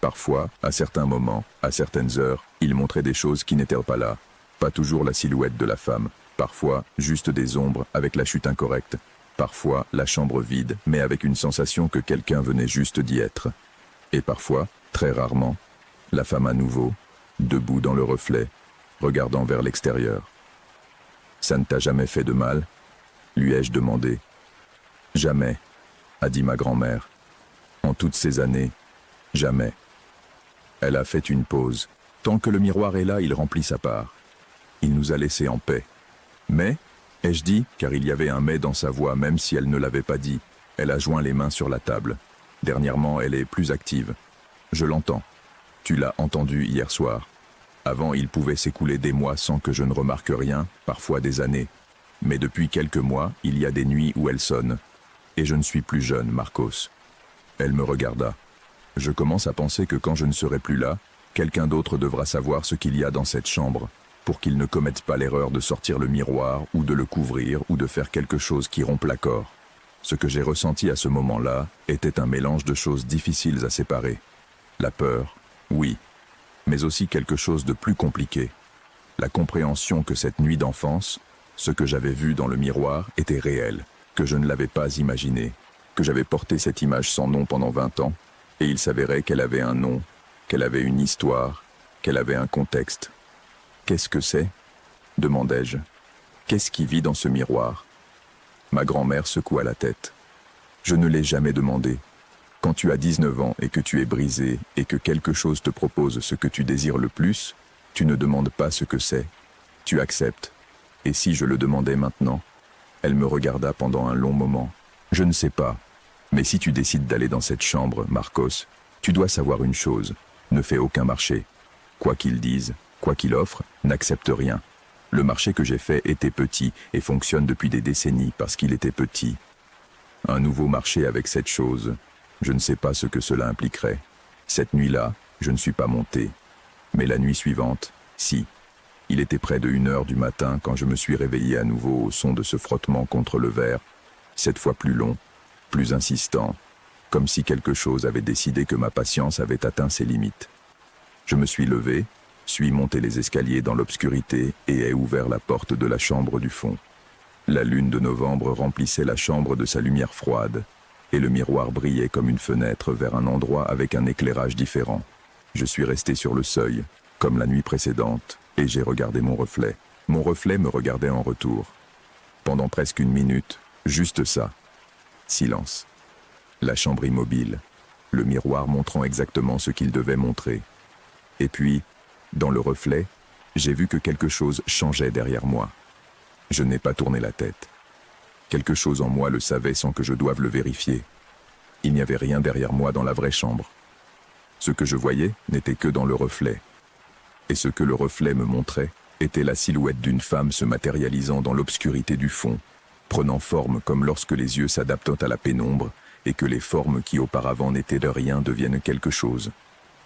Parfois, à certains moments, à certaines heures, il montrait des choses qui n'étaient pas là. Pas toujours la silhouette de la femme, parfois juste des ombres avec la chute incorrecte. Parfois, la chambre vide, mais avec une sensation que quelqu'un venait juste d'y être. Et parfois, très rarement, la femme à nouveau, debout dans le reflet, regardant vers l'extérieur. « Ça ne t'a jamais fait de mal ?» lui ai-je demandé. « Jamais », a dit ma grand-mère. « En toutes ces années, jamais. » Elle a fait une pause. Tant que le miroir est là, il remplit sa part. Il nous a laissés en paix. Mais, ai-je dit, car il y avait un mais dans sa voix, même si elle ne l'avait pas dit, elle a joint les mains sur la table. Dernièrement, elle est plus active. Je l'entends. Tu l'as entendu hier soir. Avant, il pouvait s'écouler des mois sans que je ne remarque rien, parfois des années. Mais depuis quelques mois, il y a des nuits où elle sonne. Et je ne suis plus jeune, Marcos. Elle me regarda. Je commence à penser que quand je ne serai plus là, quelqu'un d'autre devra savoir ce qu'il y a dans cette chambre, pour qu'il ne commette pas l'erreur de sortir le miroir, ou de le couvrir, ou de faire quelque chose qui rompe l'accord. Ce que j'ai ressenti à ce moment-là était un mélange de choses difficiles à séparer. La peur, oui, mais aussi quelque chose de plus compliqué. La compréhension que cette nuit d'enfance, ce que j'avais vu dans le miroir était réel, que je ne l'avais pas imaginé, que j'avais porté cette image sans nom pendant 20 ans, et il s'avérait qu'elle avait un nom, qu'elle avait une histoire, qu'elle avait un contexte. Qu'est-ce que c'est ? Demandai-je. Qu'est-ce qui vit dans ce miroir ? Ma grand-mère secoua la tête. Je ne l'ai jamais demandé. Quand tu as 19 ans et que tu es brisé et que quelque chose te propose ce que tu désires le plus, tu ne demandes pas ce que c'est. Tu acceptes. Et si je le demandais maintenant ? Elle me regarda pendant un long moment. Je ne sais pas. Mais si tu décides d'aller dans cette chambre, Marcos, tu dois savoir une chose. Ne fais aucun marché. Quoi qu'il dise, quoi qu'il offre, n'accepte rien. Le marché que j'ai fait était petit et fonctionne depuis des décennies parce qu'il était petit. Un nouveau marché avec cette chose, je ne sais pas ce que cela impliquerait. Cette nuit-là, je ne suis pas monté. Mais la nuit suivante, si. Il était près de 1 heure du matin quand je me suis réveillé à nouveau au son de ce frottement contre le verre, cette fois plus long, plus insistant, comme si quelque chose avait décidé que ma patience avait atteint ses limites. Je me suis levé, suis monté les escaliers dans l'obscurité et ai ouvert la porte de la chambre du fond. La lune de novembre remplissait la chambre de sa lumière froide, et le miroir brillait comme une fenêtre vers un endroit avec un éclairage différent. Je suis resté sur le seuil, comme la nuit précédente, et j'ai regardé mon reflet. Mon reflet me regardait en retour. Pendant presque 1 minute, juste ça. Silence. La chambre immobile, le miroir montrant exactement ce qu'il devait montrer. Et puis, dans le reflet, j'ai vu que quelque chose changeait derrière moi. Je n'ai pas tourné la tête. Quelque chose en moi le savait sans que je doive le vérifier. Il n'y avait rien derrière moi dans la vraie chambre. Ce que je voyais n'était que dans le reflet. Et ce que le reflet me montrait était la silhouette d'une femme se matérialisant dans l'obscurité du fond, prenant forme comme lorsque les yeux s'adaptent à la pénombre et que les formes qui auparavant n'étaient de rien deviennent quelque chose.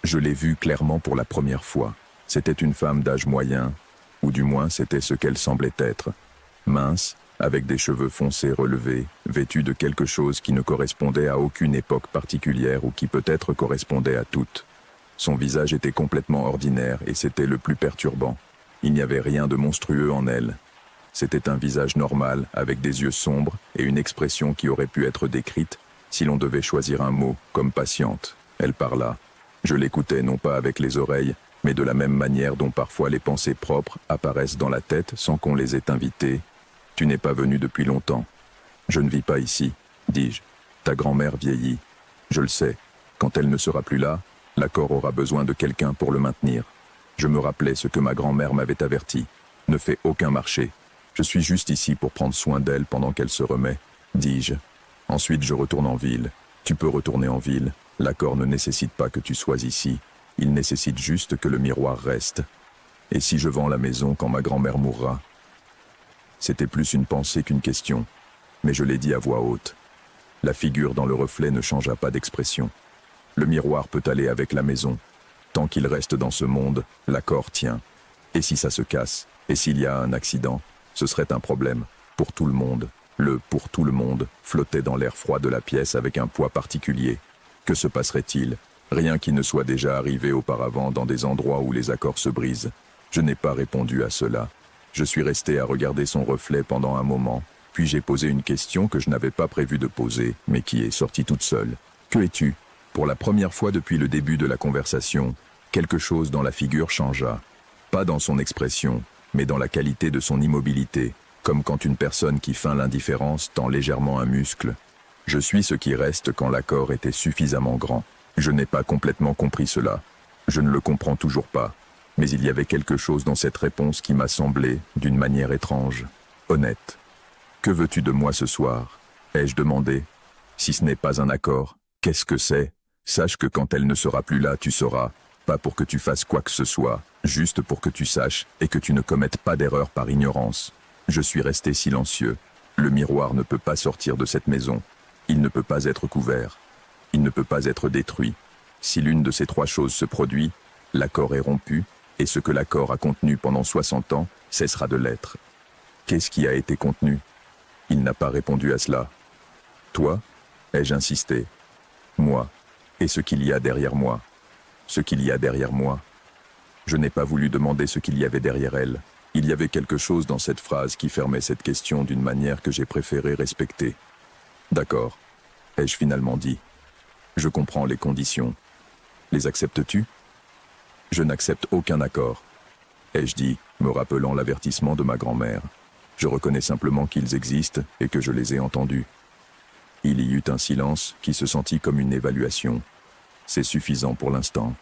Je l'ai vue clairement pour la première fois. C'était une femme d'âge moyen, ou du moins c'était ce qu'elle semblait être. Mince, avec des cheveux foncés relevés, vêtue de quelque chose qui ne correspondait à aucune époque particulière ou qui peut-être correspondait à toutes. Son visage était complètement ordinaire et c'était le plus perturbant. Il n'y avait rien de monstrueux en elle. C'était un visage normal, avec des yeux sombres et une expression qui aurait pu être décrite si l'on devait choisir un mot, comme patiente. Elle parla. Je l'écoutais non pas avec les oreilles, mais de la même manière dont parfois les pensées propres apparaissent dans la tête sans qu'on les ait invitées. « Tu n'es pas venu depuis longtemps. »« Je ne vis pas ici, » dis-je. « Ta grand-mère vieillit. Je le sais. Quand elle ne sera plus là, l'accord aura besoin de quelqu'un pour le maintenir. Je me rappelais ce que ma grand-mère m'avait averti. Ne fais aucun marché. Je suis juste ici pour prendre soin d'elle pendant qu'elle se remet, dis-je. Ensuite, je retourne en ville. Tu peux retourner en ville. L'accord ne nécessite pas que tu sois ici. Il nécessite juste que le miroir reste. Et si je vends la maison quand ma grand-mère mourra ? C'était plus une pensée qu'une question, mais je l'ai dit à voix haute. La figure dans le reflet ne changea pas d'expression. Le miroir peut aller avec la maison. Tant qu'il reste dans ce monde, l'accord tient. Et si ça se casse, et s'il y a un accident, ce serait un problème, pour tout le monde. Le « pour tout le monde » flottait dans l'air froid de la pièce avec un poids particulier. Que se passerait-il ? Rien qui ne soit déjà arrivé auparavant dans des endroits où les accords se brisent. Je n'ai pas répondu à cela. Je suis resté à regarder son reflet pendant un moment, puis j'ai posé une question que je n'avais pas prévu de poser, mais qui est sortie toute seule. « Que es-tu » Pour la première fois depuis le début de la conversation, quelque chose dans la figure changea. Pas dans son expression, mais dans la qualité de son immobilité, comme quand une personne qui feint l'indifférence tend légèrement un muscle. Je suis ce qui reste quand l'accord était suffisamment grand. Je n'ai pas complètement compris cela. Je ne le comprends toujours pas. Mais il y avait quelque chose dans cette réponse qui m'a semblé, d'une manière étrange, honnête. « Que veux-tu de moi ce soir ?» ai-je demandé. « Si ce n'est pas un accord, qu'est-ce que c'est ? Sache que quand elle ne sera plus là, tu sauras. Pas pour que tu fasses quoi que ce soit, juste pour que tu saches et que tu ne commettes pas d'erreur par ignorance. » Je suis resté silencieux. Le miroir ne peut pas sortir de cette maison. Il ne peut pas être couvert. Il ne peut pas être détruit. Si l'une de ces trois choses se produit, l'accord est rompu, et ce que l'accord a contenu pendant 60 ans cessera de l'être. Qu'est-ce qui a été contenu? Il n'a pas répondu à cela. Toi? Ai-je insisté. Moi. Et ce qu'il y a derrière moi. Ce qu'il y a derrière moi. Je n'ai pas voulu demander ce qu'il y avait derrière elle. Il y avait quelque chose dans cette phrase qui fermait cette question d'une manière que j'ai préféré respecter. D'accord, ai-je finalement dit. Je comprends les conditions. Les acceptes-tu? Je n'accepte aucun accord, ai-je dit, me rappelant l'avertissement de ma grand-mère. Je reconnais simplement qu'ils existent et que je les ai entendus. Il y eut un silence qui se sentit comme une évaluation. C'est suffisant pour l'instant.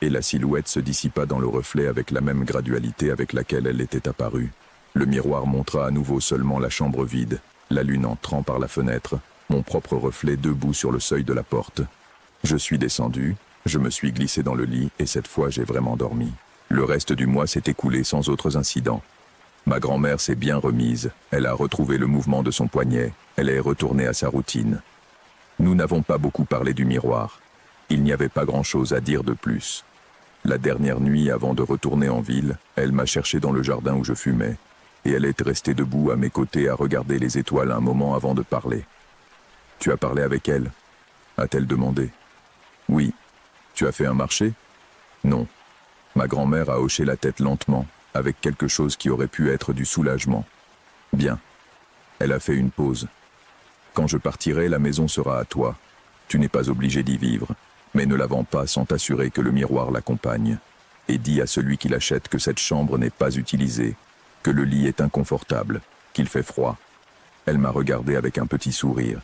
Et la silhouette se dissipa dans le reflet avec la même gradualité avec laquelle elle était apparue. Le miroir montra à nouveau seulement la chambre vide, la lune entrant par la fenêtre, mon propre reflet debout sur le seuil de la porte. Je suis descendu, je me suis glissé dans le lit et cette fois j'ai vraiment dormi. Le reste du mois s'est écoulé sans autres incidents. Ma grand-mère s'est bien remise, elle a retrouvé le mouvement de son poignet, elle est retournée à sa routine. Nous n'avons pas beaucoup parlé du miroir. Il n'y avait pas grand-chose à dire de plus. La dernière nuit, avant de retourner en ville, elle m'a cherché dans le jardin où je fumais, et elle est restée debout à mes côtés à regarder les étoiles un moment avant de parler. « Tu as parlé avec elle ?» a-t-elle demandé. « Oui. Tu as fait un marché ?» « Non. » Ma grand-mère a hoché la tête lentement, avec quelque chose qui aurait pu être du soulagement. « Bien. » Elle a fait une pause. « Quand je partirai, la maison sera à toi. Tu n'es pas obligé d'y vivre. Mais ne la vends pas sans t'assurer que le miroir l'accompagne. Et dis à celui qui l'achète que cette chambre n'est pas utilisée, que le lit est inconfortable, qu'il fait froid. » Elle m'a regardé avec un petit sourire.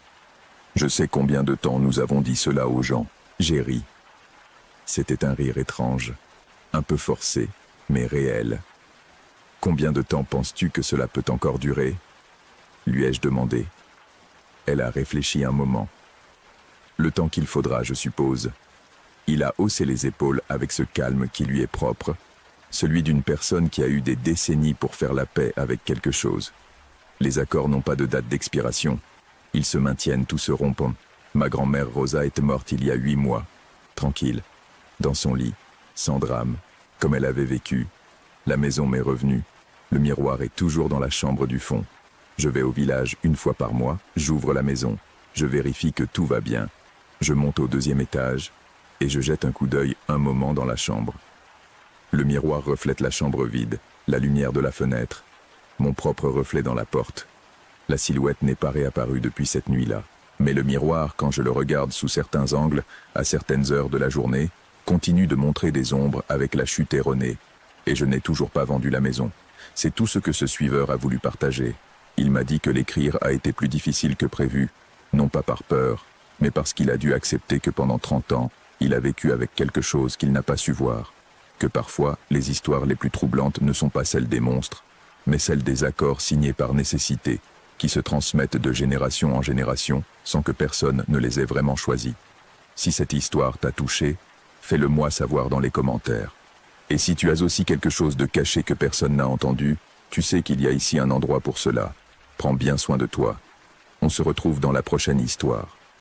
Je sais combien de temps nous avons dit cela aux gens. J'ai ri. C'était un rire étrange, un peu forcé, mais réel. « Combien de temps penses-tu que cela peut encore durer ?» lui ai-je demandé. Elle a réfléchi un moment. Le temps qu'il faudra, je suppose. Il a haussé les épaules avec ce calme qui lui est propre, celui d'une personne qui a eu des décennies pour faire la paix avec quelque chose. Les accords n'ont pas de date d'expiration. Ils se maintiennent tout se rompant. Ma grand-mère Rosa est morte il y a 8 mois, tranquille, dans son lit, sans drame, comme elle avait vécu. La maison m'est revenue. Le miroir est toujours dans la chambre du fond. Je vais au village 1 fois par mois, j'ouvre la maison, je vérifie que tout va bien. Je monte au 2e étage et je jette un coup d'œil un moment dans la chambre. Le miroir reflète la chambre vide, la lumière de la fenêtre, mon propre reflet dans la porte. La silhouette n'est pas réapparue depuis cette nuit-là. Mais le miroir, quand je le regarde sous certains angles, à certaines heures de la journée, continue de montrer des ombres avec la chute erronée. Et je n'ai toujours pas vendu la maison. C'est tout ce que ce suiveur a voulu partager. Il m'a dit que l'écrire a été plus difficile que prévu, non pas par peur, mais parce qu'il a dû accepter que pendant 30 ans, il a vécu avec quelque chose qu'il n'a pas su voir. Que parfois, les histoires les plus troublantes ne sont pas celles des monstres, mais celles des accords signés par nécessité, qui se transmettent de génération en génération sans que personne ne les ait vraiment choisis. Si cette histoire t'a touché, fais-le moi savoir dans les commentaires. Et si tu as aussi quelque chose de caché que personne n'a entendu, tu sais qu'il y a ici un endroit pour cela. Prends bien soin de toi. On se retrouve dans la prochaine histoire.